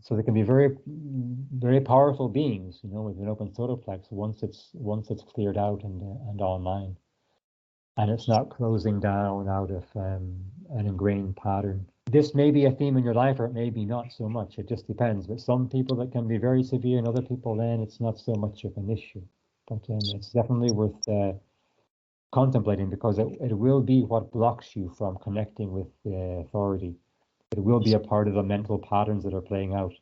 So they can be very, very powerful beings, with an open solar plex once it's cleared out and online, and it's not closing down out of an ingrained pattern. This may be a theme in your life, or it may be not so much. It just depends. But some people that can be very severe, and other people then it's not so much of an issue. But it's definitely worth contemplating, because it will be what blocks you from connecting with the authority. It will be a part of the mental patterns that are playing out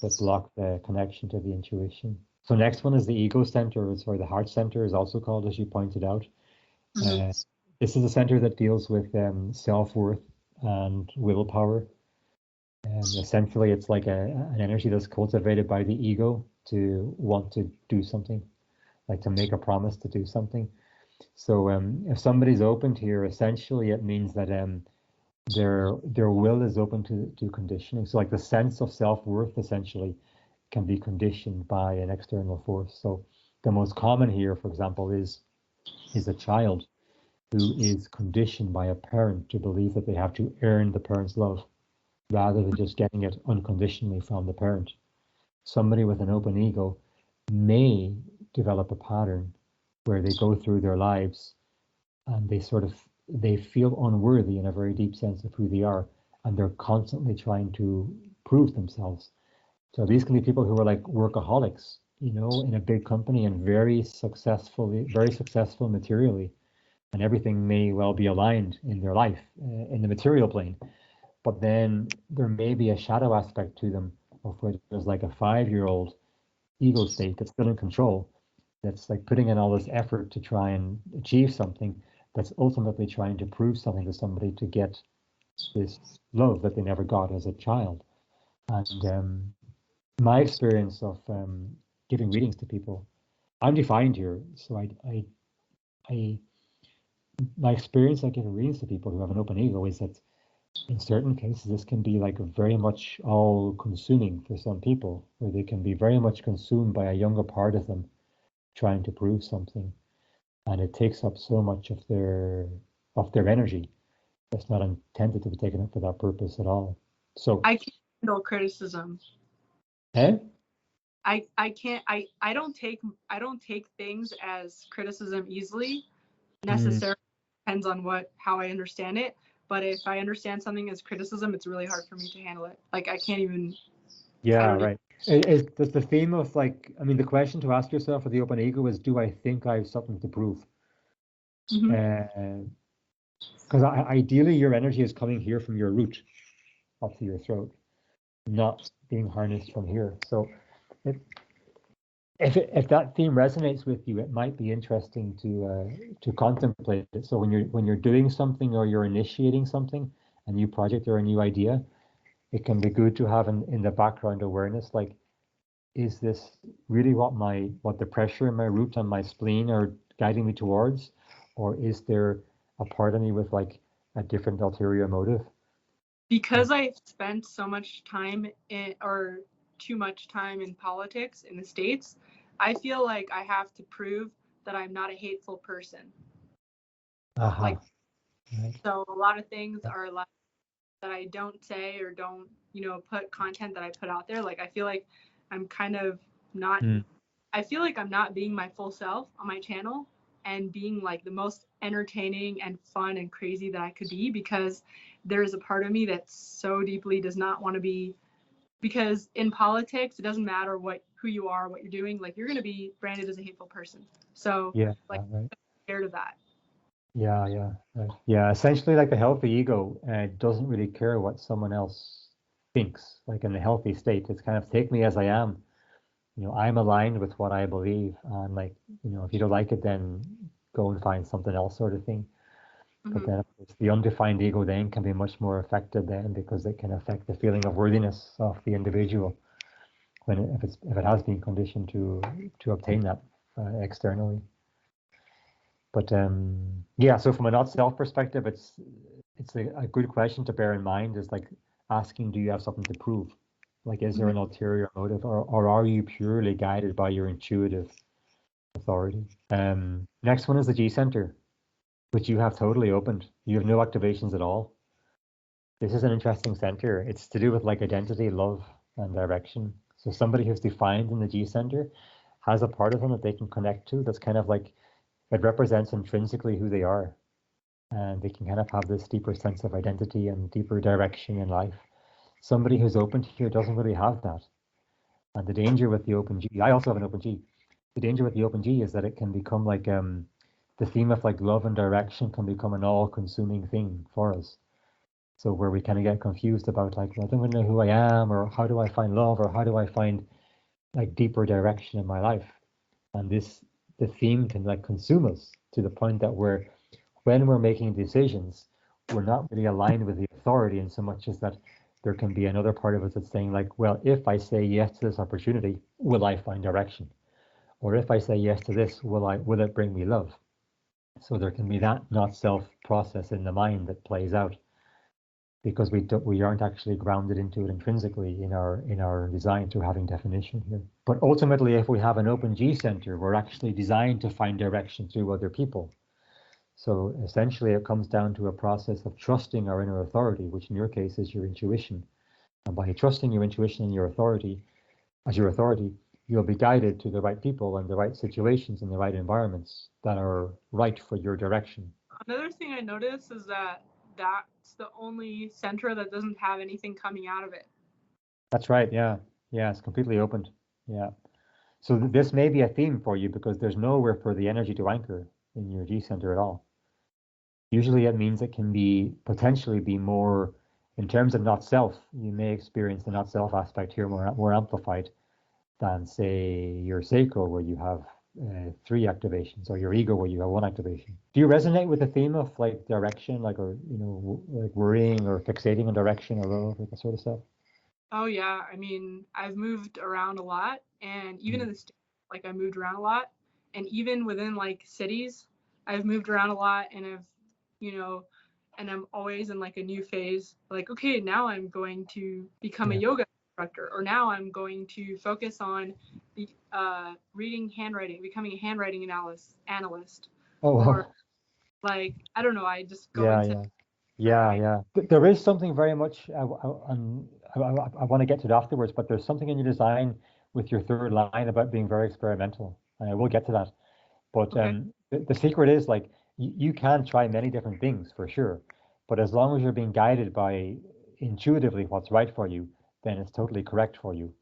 that block the connection to the intuition. So next one is the ego center, or the heart center is also called, as you pointed out. This is a center that deals with self-worth and willpower. Essentially, it's like an energy that's cultivated by the ego to want to do something, like to make a promise to do something. So if somebody's opened here, essentially it means that their will is open to conditioning. So like the sense of self-worth essentially can be conditioned by an external force. So the most common here, for example, is a child who is conditioned by a parent to believe that they have to earn the parent's love rather than just getting it unconditionally from the parent. Somebody with an open ego may develop a pattern where they go through their lives and they feel unworthy in a very deep sense of who they are, and they're constantly trying to prove themselves. So these can be people who are like workaholics, in a big company and very successful materially, and everything may well be aligned in their life in the material plane. But then there may be a shadow aspect to them of where there's like a 5-year-old ego state that's still in control, that's like putting in all this effort to try and achieve something, that's ultimately trying to prove something to somebody to get this love that they never got as a child. And my experience of giving readings to people, I'm defined here, so I my experience of giving readings to people who have an open ego is that in certain cases this can be like very much all consuming for some people, where they can be very much consumed by a younger part of them trying to prove something, and it takes up so much of their energy that's not intended to be taken up for that purpose at all. So I can't handle criticism. Eh? I can't I don't take things as criticism easily Mm, necessarily. Depends on how I understand it. But if I understand something as criticism, it's really hard for me to handle it. Like I yeah, don't even. right. Is the theme of like, I mean, the question to ask yourself for the open ego is, do I think I have something to prove? Mm-hmm. Because ideally your energy is coming here from your root up to your throat, not being harnessed from here. So if if that theme resonates with you, it might be interesting to contemplate it. So when you're doing something or you're initiating something, a new project or a new idea, it can be good to have in the background awareness, like, is this really what the pressure in my root and my spleen are guiding me towards, or is there a part of me with like a different ulterior motive? Because I've spent so much time or too much time in politics in the States, I feel like I have to prove that I'm not a hateful person. Aha, Like, right. so a lot of things are like that I don't say or don't, put content that I put out there. Like, I feel like I'm kind of not, Mm, I feel like I'm not being my full self on my channel and being like the most entertaining and fun and crazy that I could be, because there's a part of me that so deeply does not want to be, because in politics it doesn't matter who you are, what you're doing, like you're going to be branded as a hateful person. So yeah, like right. I'm scared of that. Yeah, yeah, right. Yeah, essentially, like the healthy ego doesn't really care what someone else thinks. Like in the healthy state, it's kind of take me as I am. I'm aligned with what I believe, and like, if you don't like it, then go and find something else, sort of thing. But Mm-hmm. then, of course, the undefined ego then can be much more affected then because it can affect the feeling of worthiness of the individual if it has been conditioned to obtain that externally. But yeah, so from a not self perspective, it's a good question to bear in mind is like asking, do you have something to prove? Like, is there Mm-hmm. an ulterior motive, or are you purely guided by your intuitive authority? Next one is the G center, which you have totally opened. You have no activations at all. This is an interesting center. It's to do with like identity, love, and direction. So somebody who's defined in the G center has a part of them that they can connect to that's kind of like it represents intrinsically who they are. And they can kind of have this deeper sense of identity and deeper direction in life. Somebody who's open here doesn't really have that. And the danger with the open G, I also have an open G. The danger with the open G is that it can become like the theme of like love and direction can become an all-consuming thing for us. So where we kind of get confused about like, well, I don't really know who I am, or how do I find love, or how do I find like deeper direction in my life? And the theme can like consume us to the point that when we're making decisions, we're not really aligned with the authority in so much as that there can be another part of us that's saying like, well, if I say yes to this opportunity, will I find direction? Or if I say yes to this, will it bring me love? So there can be that not self process in the mind that plays out because we aren't actually grounded into it intrinsically in our design to having definition here. But ultimately, if we have an open G center, we're actually designed to find direction through other people. So essentially, it comes down to a process of trusting our inner authority, which in your case is your intuition. And by trusting your intuition and your authority, as your authority, you'll be guided to the right people and the right situations and the right environments that are right for your direction. Another thing I noticed is that that's the only center that doesn't have anything coming out of it. That's right. Yeah. Yeah. It's completely opened. Yeah. So this may be a theme for you because there's nowhere for the energy to anchor in your G center at all. Usually it means it can be potentially be more in terms of not self. You may experience the not self aspect here more amplified than say your sacral where you have three activations, or your ego where you have one activation. Do you resonate with the theme of like direction, like, or like worrying or fixating on direction or love, like that sort of stuff? Oh yeah, I mean, I've moved around a lot, and even Mm. in the States, like I moved around a lot, and even within like cities, I've moved around a lot, and you know, and I'm always in like a new phase. Like, okay, now I'm going to become a Yeah. yoga instructor, or now I'm going to focus on the reading handwriting, becoming a handwriting analyst, Oh, or wow. like I don't know, I just go Yeah, into yeah. where Yeah, I yeah. There is something very much I want to get to it afterwards, but there's something in your design with your third line about being very experimental, and I will get to that. But Okay. the secret is like you can try many different things for sure, but as long as you're being guided by intuitively what's right for you, then it's totally correct for you,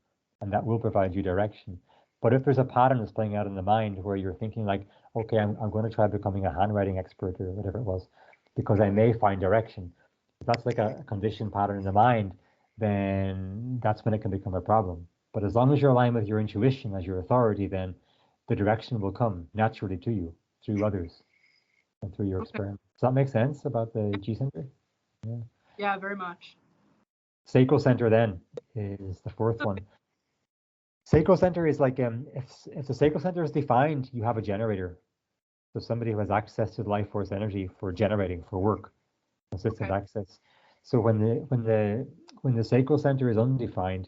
and that will provide you direction. But if there's a pattern that's playing out in the mind where you're thinking like, okay, I'm going to try becoming a handwriting expert or whatever it was, because I may find direction. If that's like a conditioned pattern in the mind, then that's when it can become a problem. But as long as you're aligned with your intuition as your authority, then the direction will come naturally to you through others and through your Okay. experiment. Does that make sense about the G center? Yeah. Yeah, very much. Sacral center then is the fourth Okay. one. Sacral center is like if the sacral center is defined, you have a generator. So somebody who has access to the life force energy for generating for work, consistent Okay. access. So when the sacral center is undefined,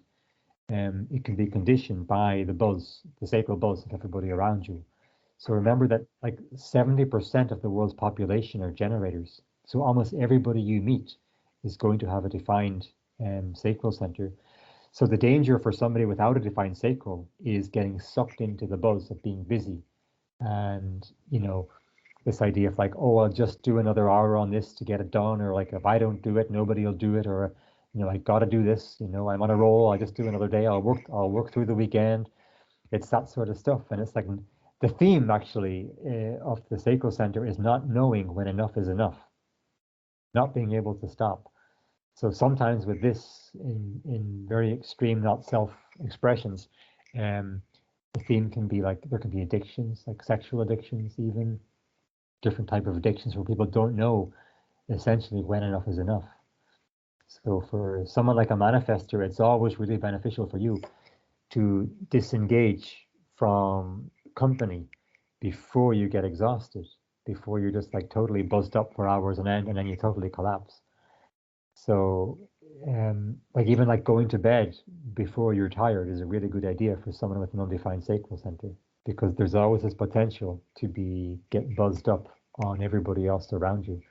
it can be conditioned by the buzz, the sacral buzz of everybody around you. So remember that like 70% of the world's population are generators. So almost everybody you meet is going to have a defined sacral center. So the danger for somebody without a defined sacral is getting sucked into the buzz of being busy. And, this idea of like, oh, I'll just do another hour on this to get it done, or like if I don't do it, nobody will do it, or I gotta do this, I'm on a roll, I'll just do another day, I'll work through the weekend. It's that sort of stuff. And it's like the theme actually of the sacral center is not knowing when enough is enough, not being able to stop. So sometimes with this, in very extreme, not self expressions, um, the theme can be like there can be addictions, like sexual addictions, even different type of addictions where people don't know essentially when enough is enough. So for someone like a manifester, it's always really beneficial for you to disengage from company before you get exhausted, before you're just like totally buzzed up for hours on end and then you totally collapse. So, like even like going to bed before you're tired is a really good idea for someone with an undefined sacral center because there's always this potential to get buzzed up on everybody else around you.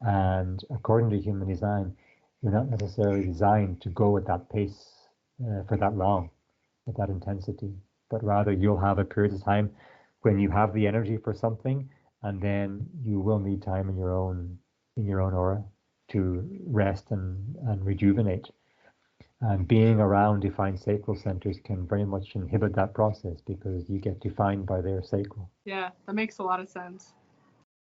And according to human design, you're not necessarily designed to go at that pace for that long, at that intensity, but rather you'll have a period of time when you have the energy for something, and then you will need time in your own aura to rest and rejuvenate. And being around defined sacral centers can very much inhibit that process because you get defined by their sacral. Yeah, that makes a lot of sense.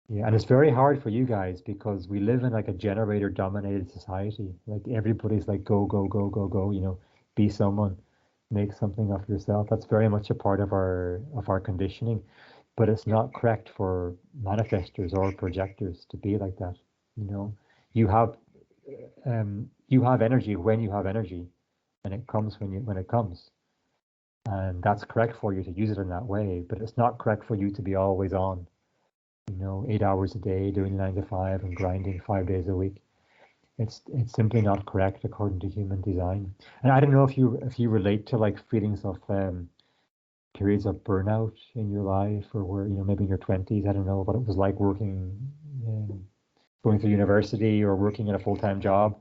Yeah, and it's very hard for you guys because we live in like a generator dominated society. Like everybody's like go, go, go, go, go, be someone, make something of yourself. That's very much a part of our conditioning. But it's Yeah. not correct for manifestors or projectors to be like that. You know, you have you have energy when you have energy, and it comes when it comes, and that's correct for you to use it in that way. But it's not correct for you to be always on. 8 hours a day doing 9 to 5 and grinding 5 days a week. It's simply not correct according to human design. And I don't know if you relate to like feelings of periods of burnout in your life or where maybe in your 20s. I don't know what it was like working, um, going through university or working in a full-time job.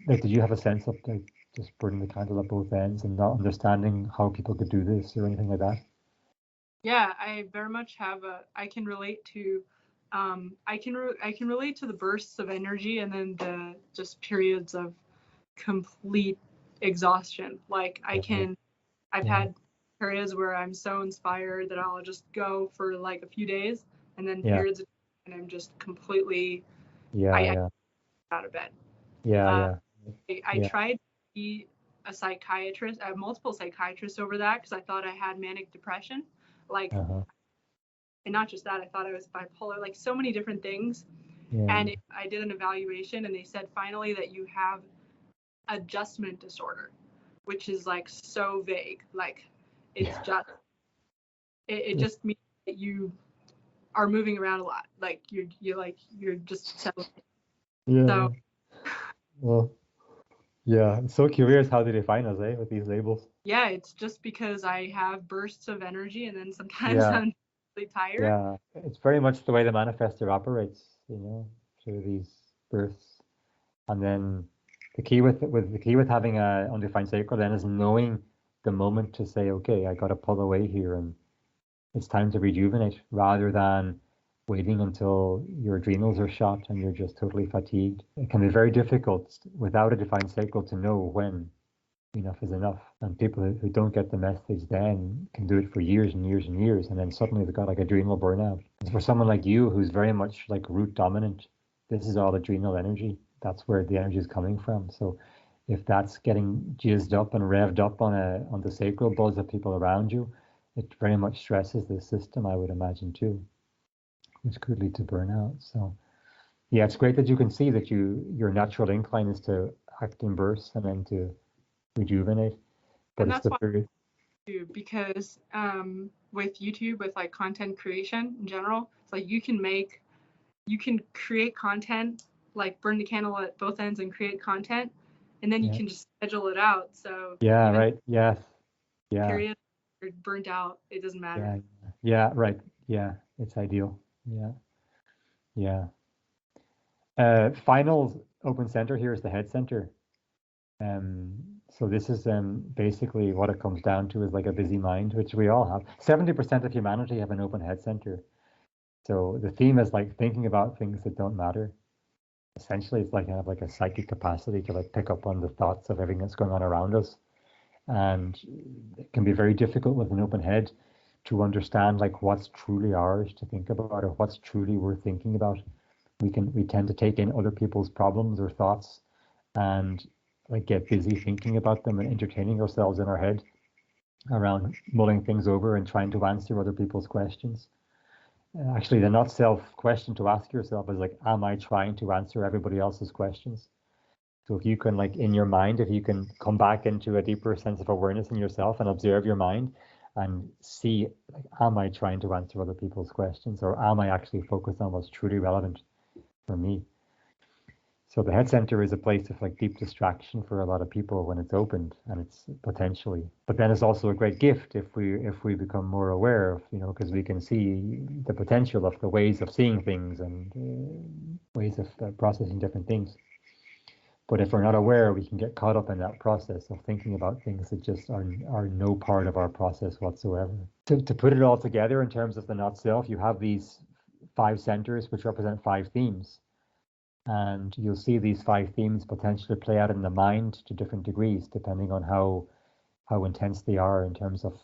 Like, did you have a sense of like just burning the candle at both ends and not understanding how people could do this or anything like that? Yeah, I very much have a. I can relate to. I can relate to the bursts of energy and then the just periods of complete exhaustion. Like I Yeah, can. I've yeah, had periods where I'm so inspired that I'll just go for like a few days, and then yeah, periods and I'm just completely. yeah, I yeah, out of bed. yeah, Uh, yeah, I yeah. tried to be a psychiatrist. I have multiple psychiatrists over that because I thought I had manic depression. Like, Uh-huh. and not just that, I thought I was bipolar, like so many different things. Yeah, And I did an evaluation and they said finally that you have adjustment disorder, which is like so vague. Like, it's yeah, just, it just means that you are moving around a lot. Like, you're just settling. yeah, So, yeah. Well, yeah. I'm so curious how they define us, with these labels. yeah, it's just because I have bursts of energy and then sometimes Yeah, I'm really tired. yeah. It's very much the way the manifestor operates, through these births. And then the key with having a undefined sacral then is knowing the moment to say, okay, I got to pull away here and it's time to rejuvenate, rather than waiting until your adrenals are shot and you're just totally fatigued. It can be very difficult without a defined cycle to know when enough is enough. And people who don't get the message then can do it for years and years and years, and then suddenly they've got like adrenal burnout. And for someone like you who's very much like root dominant, this is all adrenal energy. That's where the energy is coming from. So if that's getting jizzed up and revved up on the sacral buzz of people around you, it very much stresses the system, I would imagine too, which could lead to burnout. So yeah, it's great that you can see that your natural incline is to act in bursts and then to rejuvenate. But And it's that's the why period. because with YouTube, with like content creation in general, it's like you can create content, like burn the candle at both ends and create content, and then you Yeah. can just schedule it out. So Yeah, even right. Yes. Yeah. period or burnt out, it doesn't matter. Yeah. Yeah, right. Yeah. It's ideal. Yeah. Yeah. Final open center here is the head center. So this is basically what it comes down to is like a busy mind, which we all have. 70% of humanity have an open head center. So the theme is like thinking about things that don't matter. Essentially, it's like I have like a psychic capacity to like pick up on the thoughts of everything that's going on around us. And it can be very difficult with an open head to understand like what's truly ours to think about or what's truly worth thinking about. We tend to take in other people's problems or thoughts and like get busy thinking about them and entertaining ourselves in our head around mulling things over and trying to answer other people's questions. Actually, the not self question to ask yourself is like, am I trying to answer everybody else's questions? So if you can, like in your mind, if you can come back into a deeper sense of awareness in yourself and observe your mind and see, like, am I trying to answer other people's questions, or am I actually focused on what's truly relevant for me? So the head center is a place of like deep distraction for a lot of people when it's opened, and it's potentially, but then it's also a great gift if we become more aware of, because we can see the potential of the ways of seeing things and ways of processing different things. But if we're not aware, we can get caught up in that process of thinking about things that just are no part of our process whatsoever. To put it all together in terms of the not self, you have these 5 centers which represent 5 themes. And you'll see these 5 themes potentially play out in the mind to different degrees, depending on how intense they are in terms of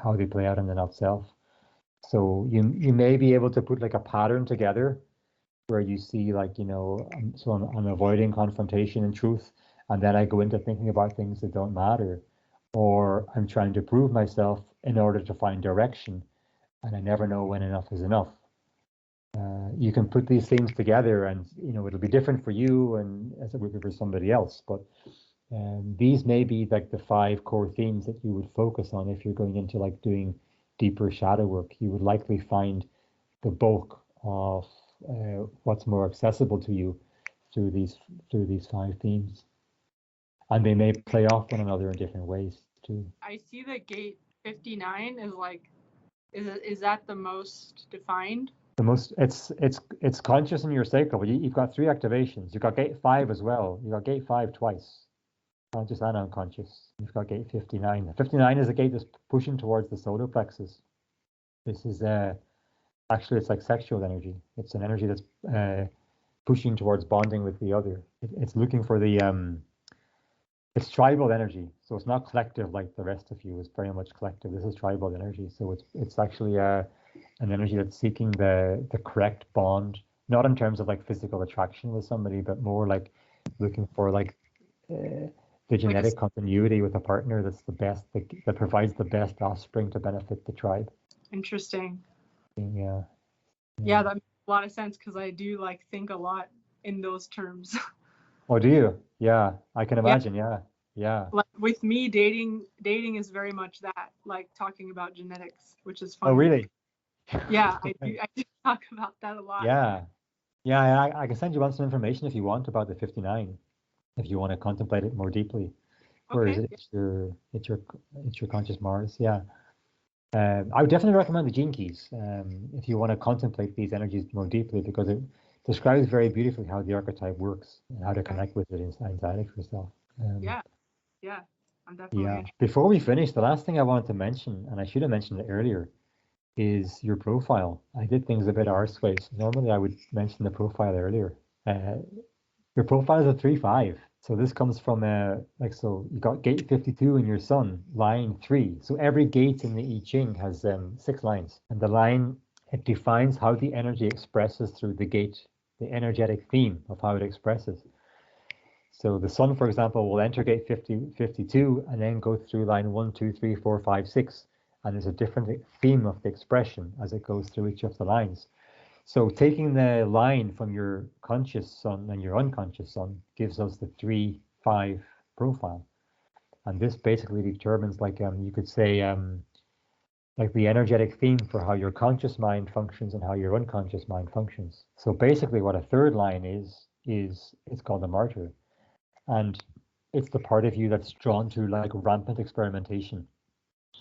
how they play out in the not self. So you may be able to put like a pattern together where you see like, so I'm avoiding confrontation and truth, and then I go into thinking about things that don't matter, or I'm trying to prove myself in order to find direction, and I never know when enough is enough. You can put these things together and, it'll be different for you and as it would be for somebody else, but these may be like the 5 core themes that you would focus on if you're going into like doing deeper shadow work. You would likely find the bulk of what's more accessible to you through these 5 themes, and they may play off one another in different ways too. I see that gate 59 is like, is that the most defined? The most it's conscious in your cycle, but you've got 3 activations. You've got gate 5 as well. You've got gate 5 twice, conscious and unconscious. You've got gate 59. 59 is a gate that's pushing towards the solar plexus. This is actually it's like sexual energy. It's an energy that's pushing towards bonding with the other. It's looking for the it's tribal energy, so it's not collective like the rest of you. It's very much collective. This is tribal energy, so it's actually an energy that's seeking the correct bond, not in terms of like physical attraction with somebody, but more like looking for like the genetic continuity with a partner that's the best, that provides the best offspring to benefit the tribe. Interesting. Yeah. Yeah, that makes a lot of sense because I do like think a lot in those terms. Oh, do you? Yeah, I can imagine. Yeah. Yeah. Like with me, dating is very much that, like talking about genetics, which is funny. Oh, really? Yeah, I do talk about that a lot. Yeah. Yeah, I can send you on some information if you want about the 59, if you want to contemplate it more deeply. Where is Okay. it? It's your conscious Mars. Yeah. I would definitely recommend the Gene Keys if you want to contemplate these energies more deeply, because describes very beautifully how the archetype works and how to Okay. connect with it inside of yourself. Yeah. Yeah. I'm definitely Yeah. interested. Before we finish, the last thing I wanted to mention, and I should have mentioned it earlier, is your profile. I did things a bit arse-way. So normally I would mention the profile earlier. Uh, your profile is a 3-5. So this comes from so you got gate 52 in your sun, line 3. So every gate in the I Ching has 6 lines. And the line, it defines how the energy expresses through the gate, the energetic theme of how it expresses. So the sun, for example, will enter gate 52 and then go through line 1, 2, 3, 4, 5, 6. And there's a different theme of the expression as it goes through each of the lines. So taking the line from your conscious sun and your unconscious sun gives us the 3-5 profile. And this basically determines, you could say, like the energetic theme for how your conscious mind functions and how your unconscious mind functions. So basically what a third line is it's called a martyr. And it's the part of you that's drawn to like rampant experimentation.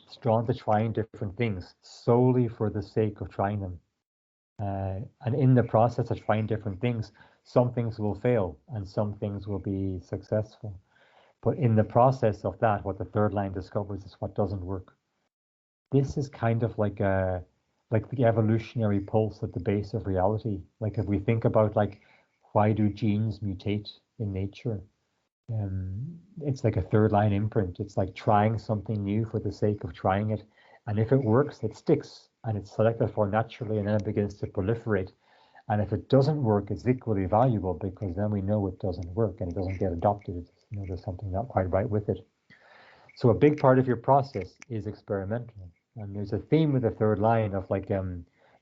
It's drawn to trying different things solely for the sake of trying them. And in the process of trying different things, some things will fail and some things will be successful. But in the process of that, what the third line discovers is what doesn't work. This is kind of like the evolutionary pulse at the base of reality. Like if we think about like why do genes mutate in nature? It's like a third line imprint. It's like trying something new for the sake of trying it. And if it works, it sticks and it's selected for naturally and then it begins to proliferate. And if it doesn't work, it's equally valuable because then we know it doesn't work and it doesn't get adopted. It's, there's something not quite right with it. So a big part of your process is experimental. And there's a theme with the third line of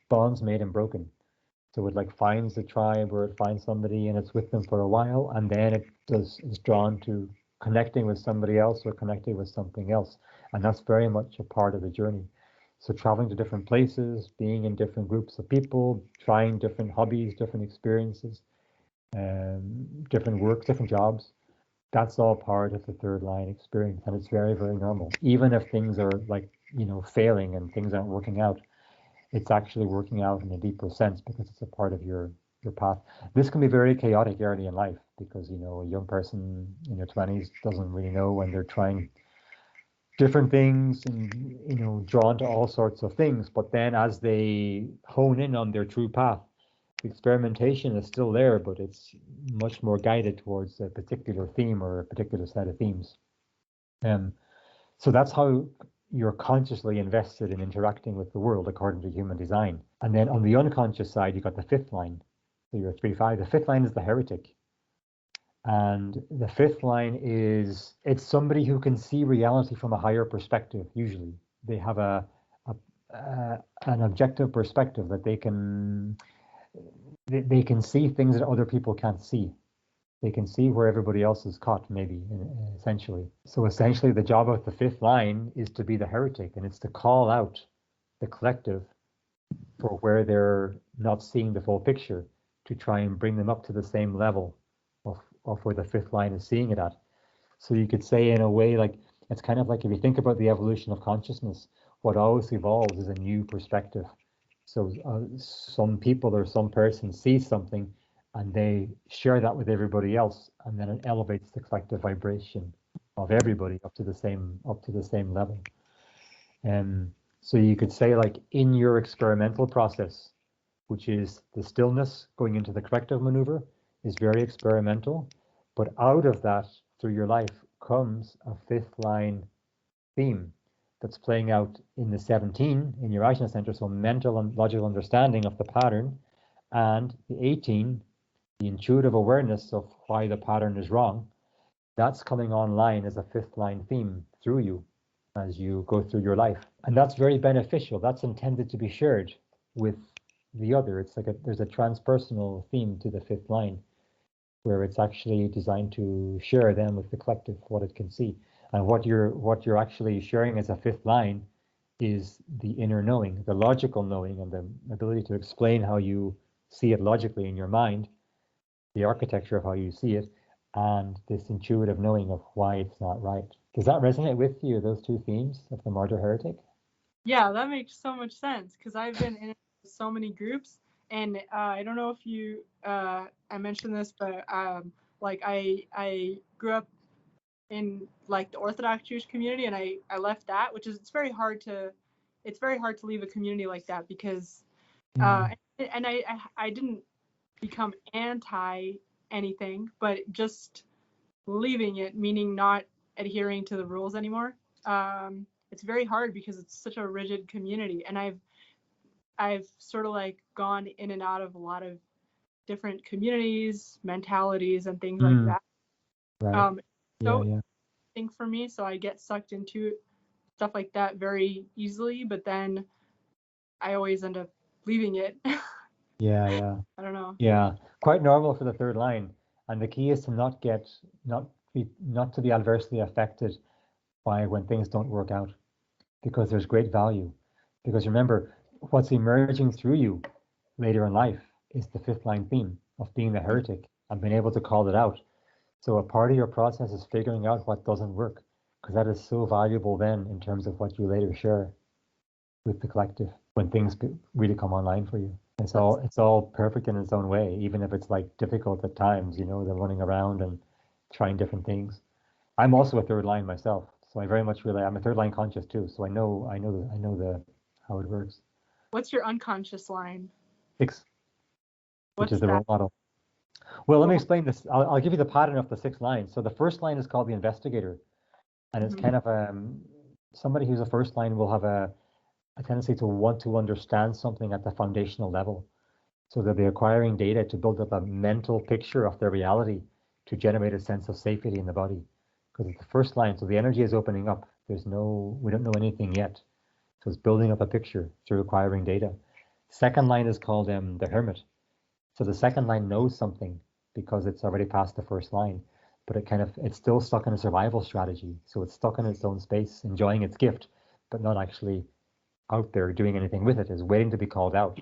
bonds made and broken. So it like finds a tribe or it finds somebody and it's with them for a while, and then it's drawn to connecting with somebody else or connecting with something else. And that's very much a part of the journey. So traveling to different places, being in different groups of people, trying different hobbies, different experiences, different work, different jobs. That's all part of the third line experience. And it's very, very normal. Even if things are failing and things aren't working out, it's actually working out in a deeper sense because it's a part of your path. This can be very chaotic early in life because a young person in their 20s doesn't really know when they're trying different things and drawn to all sorts of things. But then as they hone in on their true path, the experimentation is still there, but it's much more guided towards a particular theme or a particular set of themes. Um, so that's how you're consciously invested in interacting with the world according to human design. And then on the unconscious side, you got the fifth line. So you're 3-5. The fifth line is the heretic. And the fifth line it's somebody who can see reality from a higher perspective, usually. They have an objective perspective that they can see things that other people can't see. They can see where everybody else is caught, maybe, essentially. So essentially, the job of the fifth line is to be the heretic, and it's to call out the collective for where they're not seeing the full picture, to try and bring them up to the same level of where the fifth line is seeing it at. So you could say, in a way, like it's kind of like if you think about the evolution of consciousness, what always evolves is a new perspective. So some people or some person sees something and they share that with everybody else, and then it elevates the collective vibration of everybody up to the same level. So you could say, like, in your experimental process, which is the stillness going into the corrective maneuver, is very experimental. But out of that, through your life, comes a fifth line theme that's playing out in the 17 in your Ajna center, so mental and logical understanding of the pattern, and the 18, the intuitive awareness of why the pattern is wrong. That's coming online as a fifth line theme through you as you go through your life. And that's very beneficial. That's intended to be shared with the other. It's like there's a transpersonal theme to the fifth line where it's actually designed to share them with the collective, what it can see. And what you're actually sharing as a fifth line is the inner knowing, the logical knowing, and the ability to explain how you see it logically in your mind, the architecture of how you see it, and this intuitive knowing of why it's not right. Does that resonate with you, those two themes of the martyr heretic? Yeah, that makes so much sense because I've been in so many groups And I don't know if you I mentioned this, but like I grew up in like the Orthodox Jewish community, and I left that, which is it's very hard to leave a community like that because Mm. and I didn't become anti anything, but just leaving it, meaning not adhering to the rules anymore. It's very hard because it's such a rigid community, and I've sort of like gone in and out of a lot of different communities, mentalities, and things like Mm. that. Right. Yeah, So yeah. thing for me, so I get sucked into stuff like that very easily, but then I always end up leaving it. Yeah, yeah. I don't know. Yeah. Quite normal for the third line. And the key is to not to be adversely affected by when things don't work out, because there's great value. Because remember, what's emerging through you later in life is the fifth line theme of being the heretic and being able to call it out. So a part of your process is figuring out what doesn't work, because that is so valuable then in terms of what you later share with the collective when things really come online for you. It's all perfect in its own way, even if it's like difficult at times, the running around and trying different things. I'm also a third line myself, so I very much really I'm a third line conscious too, so I know the how it works. What's your unconscious line? Six, which is What's the that? role model. Well, let me Role? explain this. I'll give you the pattern of the six lines. So the first line is called the investigator, and it's Mm-hmm. kind of somebody who's a first line will have a tendency to want to understand something at the foundational level. So they'll be acquiring data to build up a mental picture of their reality to generate a sense of safety in the body. Because it's the first line, so the energy is opening up. We don't know anything yet. So it's building up a picture through acquiring data. Second line is called the hermit. So the second line knows something because it's already past the first line, but it's still stuck in a survival strategy. So it's stuck in its own space, enjoying its gift, but not actually out there doing anything with it, is waiting to be called out.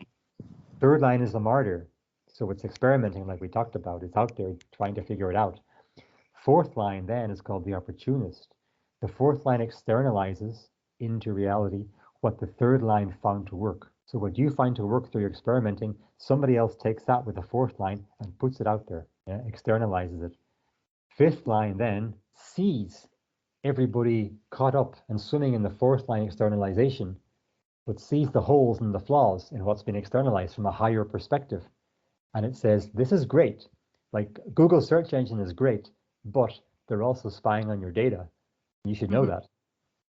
Third line is the martyr. So it's experimenting like we talked about. It's out there trying to figure it out. Fourth line then is called the opportunist. The fourth line externalizes into reality what the third line found to work. So what you find to work through your experimenting, somebody else takes that with the fourth line and puts it out there, yeah, externalizes it. Fifth line then sees everybody caught up and swimming in the fourth line externalization, but sees the holes and the flaws in what's been externalized from a higher perspective. And it says, this is great. Like Google search engine is great, but they're also spying on your data. You should know Mm-hmm. that.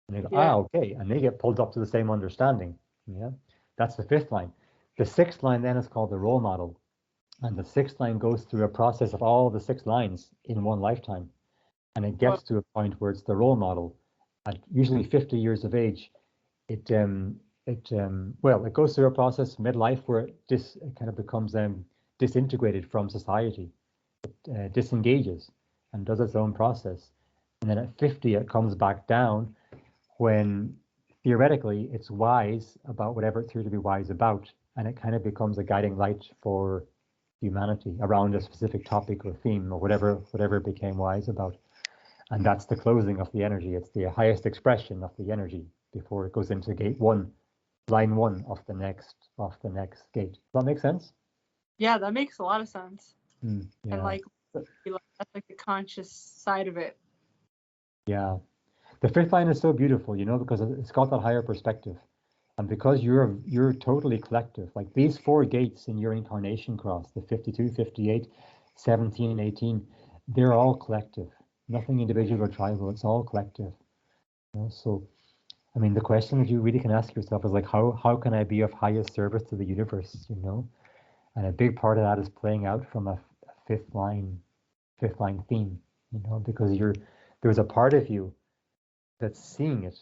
And they go, Yeah. okay. And they get pulled up to the same understanding. Yeah. That's the fifth line. The sixth line then is called the role model. And the sixth line goes through a process of all the six lines in one lifetime. And it Well, gets to a point where it's the role model. At usually 50 years of age, it goes through a process midlife where it kind of becomes disintegrated from society, disengages and does its own process. And then at 50, it comes back down when theoretically it's wise about whatever it's here to be wise about. And it kind of becomes a guiding light for humanity around a specific topic or theme or whatever it became wise about. And that's the closing of the energy. It's the highest expression of the energy before it goes into gate one, line one of the next gate. Does that make sense? yeah, that makes a lot of sense. And Yeah. like, that's like the conscious side of it. Yeah. The fifth line is so beautiful, because it's got that higher perspective. And because you're totally collective, like these four gates in your incarnation cross, the 52, 58, 17, and 18, they're all collective. Nothing individual or tribal, it's all collective. So I mean, the question that you really can ask yourself is like, how can I be of highest service to the universe? And a big part of that is playing out from a fifth line theme, because there's a part of you that's seeing it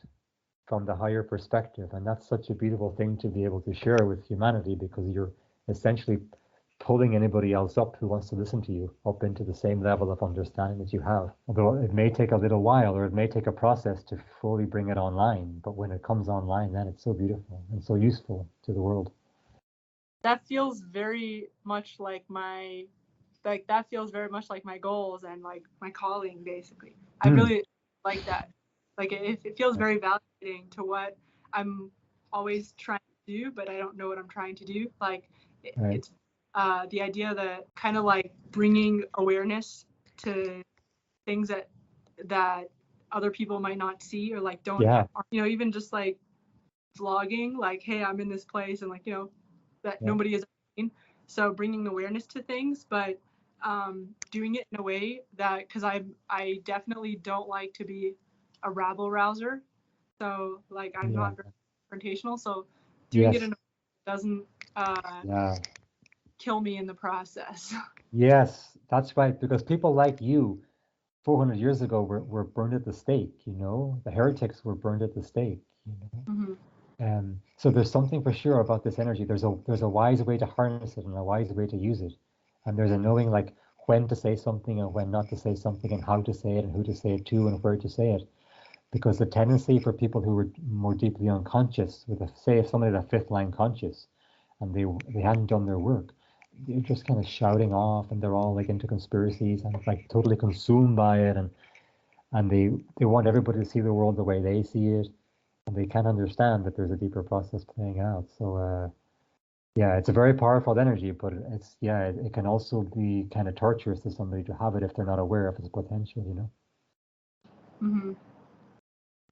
from the higher perspective, and that's such a beautiful thing to be able to share with humanity because you're essentially pulling anybody else up who wants to listen to you up into the same level of understanding that you have. Although it may take a little while or it may take a process to fully bring it online, but when it comes online, then it's so beautiful and so useful to the world. That feels very much like that feels very much like my goals and like my calling, basically. I Mm. really like that. Like it feels very validating to what I'm always trying to do, but I don't know what I'm trying to do. Like Right. It's the idea that kind of like bringing awareness to things that other people might not see or like don't Yeah. even just like vlogging, like, hey, I'm in this place, and like, that Yeah. nobody is seen. So bringing awareness to things, but doing it in a way that, because I definitely don't like to be a rabble rouser. So like I'm Yeah. not very confrontational. So doing it in Yes. a way that doesn't Yeah. kill me in the process. Yes, that's right. Because people like you 400 years ago were burned at the stake, The heretics were burned at the stake, Mm-hmm. So there's something for sure about this energy. There's a wise way to harness it and a wise way to use it. And there's a knowing like when to say something and when not to say something and how to say it and who to say it to and where to say it. Because the tendency for people who were more deeply unconscious, say if somebody had a fifth line conscious and they hadn't done their work, they're just kind of shouting off and they're all like into conspiracies and like totally consumed by it and they want everybody to see the world the way they see it and they can't understand that there's a deeper process playing out. So yeah, it's a very powerful energy, but it can also be kind of torturous to somebody to have it if they're not aware of its potential. Mm-hmm.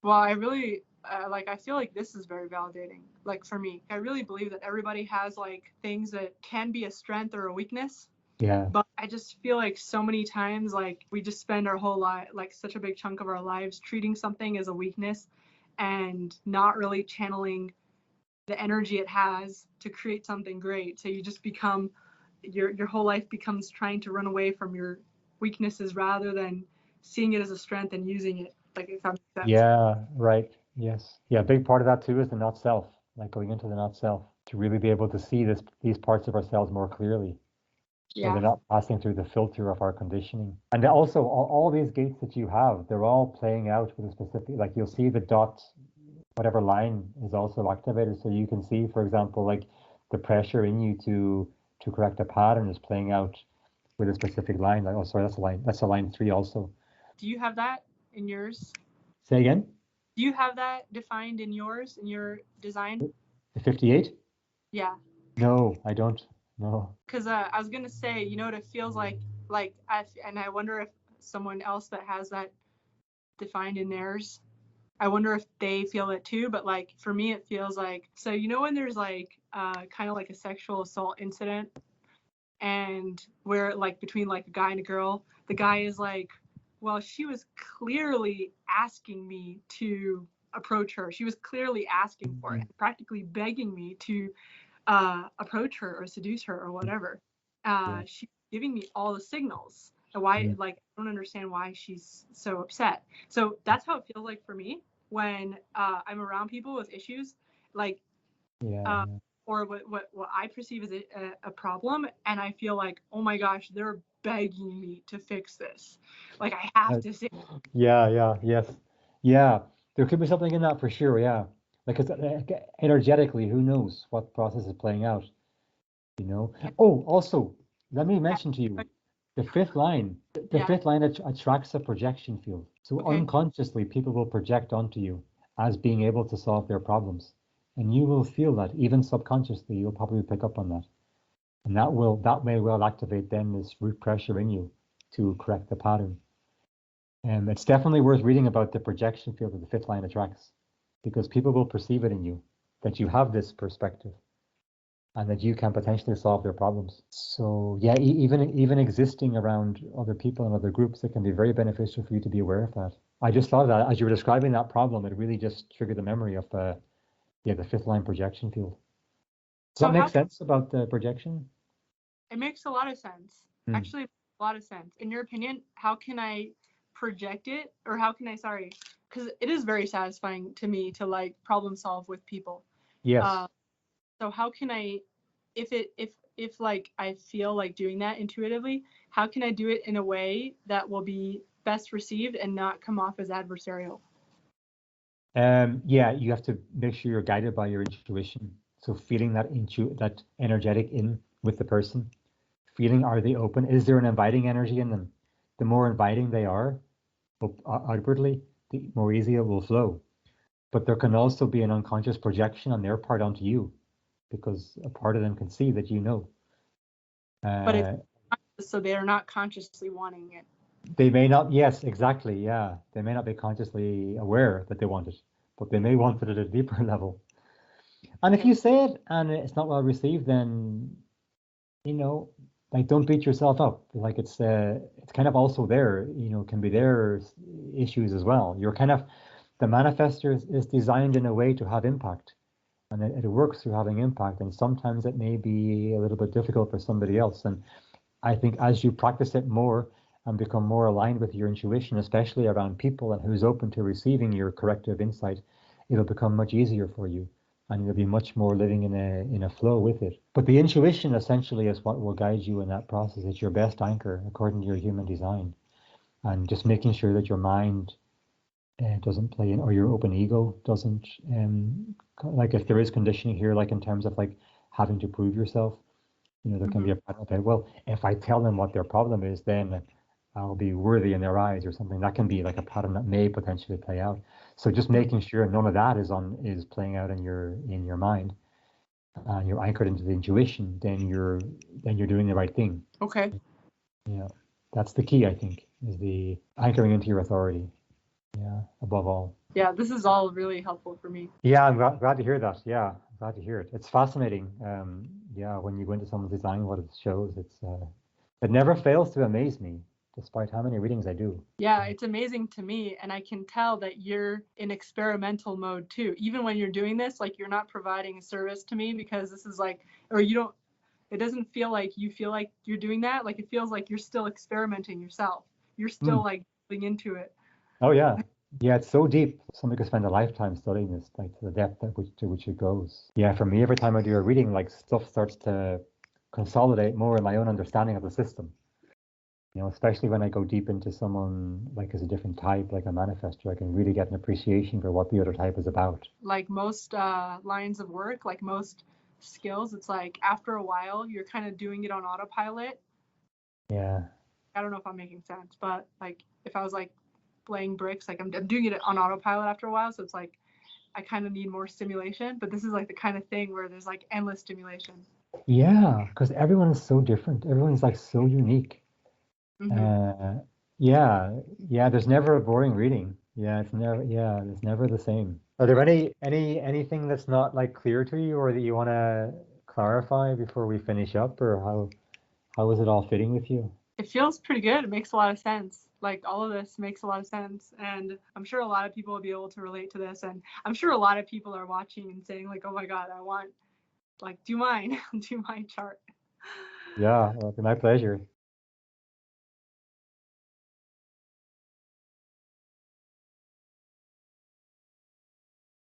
Well, I really like. I feel like this is very validating. Like for me, I really believe that everybody has like things that can be a strength or a weakness. Yeah, But I just feel like so many times, like we just spend our whole life, like such a big chunk of our lives, treating something as a weakness, and not really channeling the energy it has to create something great. So you just become your whole life becomes trying to run away from your weaknesses rather than seeing it as a strength and using it. Like if that makes sense. yeah, right. Yes. Yeah, a big part of that too is the not self, like going into the not self to really be able to see these parts of ourselves more clearly. So they're Yeah. not passing through the filter of our conditioning. And also all these gates that you have, they're all playing out with a specific, like you'll see the dot, whatever line is also activated. So you can see, for example, like the pressure in you to correct a pattern is playing out with a specific line. Like, oh, sorry, that's a line 3 also. Do you have that in yours? Say again? Do you have that defined in yours, in your design? The 58? Yeah. No, I don't. No. Because I was gonna say, what it feels like, and I wonder if someone else that has that defined in theirs, I wonder if they feel it too. But like for me, it feels like, so when there's like kind of like a sexual assault incident, and where like between like a guy and a girl, the guy is like, well, she was clearly asking me to approach her. She was clearly asking for it, practically begging me to approach her or seduce her or whatever. Yeah. She's giving me all the signals. And why, Mm. like, I don't understand why she's so upset. So that's how it feels like for me when I'm around people with issues, like, Yeah. uh, or what I perceive as a problem. And I feel like, oh my gosh, they're begging me to fix this. Like, I have Uh, to say, Yeah, yeah, yes. Yeah, there could be something in that for sure, yeah. Like, 'cause, energetically, who knows what process is playing out? Oh, also, let me mention to you, the fifth line, the yeah, fifth line attracts a projection field. So okay. unconsciously, people will project onto you as being able to solve their problems. And you will feel that, even subconsciously, you'll probably pick up on that. And that may well activate then this root pressure in you to correct the pattern. And it's definitely worth reading about the projection field that the fifth line attracts, because people will perceive it in you that you have this perspective and that you can potentially solve their problems. So yeah, even existing around other people and other groups, it can be very beneficial for you to be aware of that. I just thought that as you were describing that problem, it really just triggered the memory of the fifth line projection field. Does So that make how sense about the projection? It makes a lot of sense. Hmm. Actually, a lot of sense. In your opinion, how can I project it, or how can I, sorry, because it is very satisfying to me to like problem solve with people. Yes. Uh, so how can I, if like I feel like doing that intuitively, how can I do it in a way that will be best received and not come off as adversarial? Yeah, you have to make sure you're guided by your intuition. So feeling that energetic in with the person, feeling are they open? Is there an inviting energy in them? The more inviting they are outwardly, the more easy it will flow. But there can also be an unconscious projection on their part onto you because a part of them can see that you know. But it's Uh, so they're not consciously wanting it. they may not, yes, exactly, yeah. They may not be consciously aware that they want it, but they may want it at a deeper level. And if Yeah. you say it and it's not well received, then, you know, like don't beat yourself up. Like it's kind of also there, can be their issues as well. You're kind of the manifester is designed in a way to have impact, and it works through having impact. And sometimes it may be a little bit difficult for somebody else. And I think as you practice it more and become more aligned with your intuition, especially around people and who's open to receiving your corrective insight, it'll become much easier for you and you'll be much more living in a flow with it. But the intuition essentially is what will guide you in that process. It's your best anchor according to your human design. And just making sure that your mind doesn't play in, or your open ego doesn't, like if there is conditioning here, like in terms of like having to prove yourself, there can be a pattern of, well, if I tell them what their problem is, then I'll be worthy in their eyes or something. That can be like a pattern that may potentially play out. So just making sure none of that is playing out in your mind, and you're anchored into the intuition, then you're doing the right thing. Okay. Yeah, that's the key, I think, is the anchoring into your authority. Yeah, above all. Yeah, this is all really helpful for me. Yeah, I'm glad to hear that. Yeah, I'm glad to hear it. It's fascinating. Yeah, when you go into someone's design, what it shows, it never fails to amaze me, despite how many readings I do. Yeah, it's amazing to me, and I can tell that you're in experimental mode too. Even when you're doing this, like you're not providing a service to me because this is like, or you don't, it doesn't feel like you feel like you're doing that. Like it feels like you're still experimenting yourself. You're still Mm. like going into it. Oh yeah, yeah. It's so deep. Somebody could spend a lifetime studying this, like to the depth to which it goes. Yeah, for me, every time I do a reading, like stuff starts to consolidate more in my own understanding of the system. Especially when I go deep into someone like as a different type, like a manifestor, I can really get an appreciation for what the other type is about. Like most lines of work, like most skills, it's like after a while, you're kind of doing it on autopilot. Yeah. I don't know if I'm making sense, but like if I was like laying bricks, like I'm doing it on autopilot after a while. So it's like I kind of need more stimulation, but this is like the kind of thing where there's like endless stimulation. Yeah, because everyone is so different. Everyone's like so unique. Mm-hmm. Uh, yeah, yeah. There's never a boring reading. Yeah, it's never the same. Are there anything that's not like clear to you, or that you want to clarify before we finish up, or how is it all fitting with you? It feels pretty good. It makes a lot of sense. Like all of this makes a lot of sense. And I'm sure a lot of people will be able to relate to this. And I'm sure a lot of people are watching and saying, like, oh my God, I want, like, do mine, do my chart. Yeah, well, it'd be my pleasure.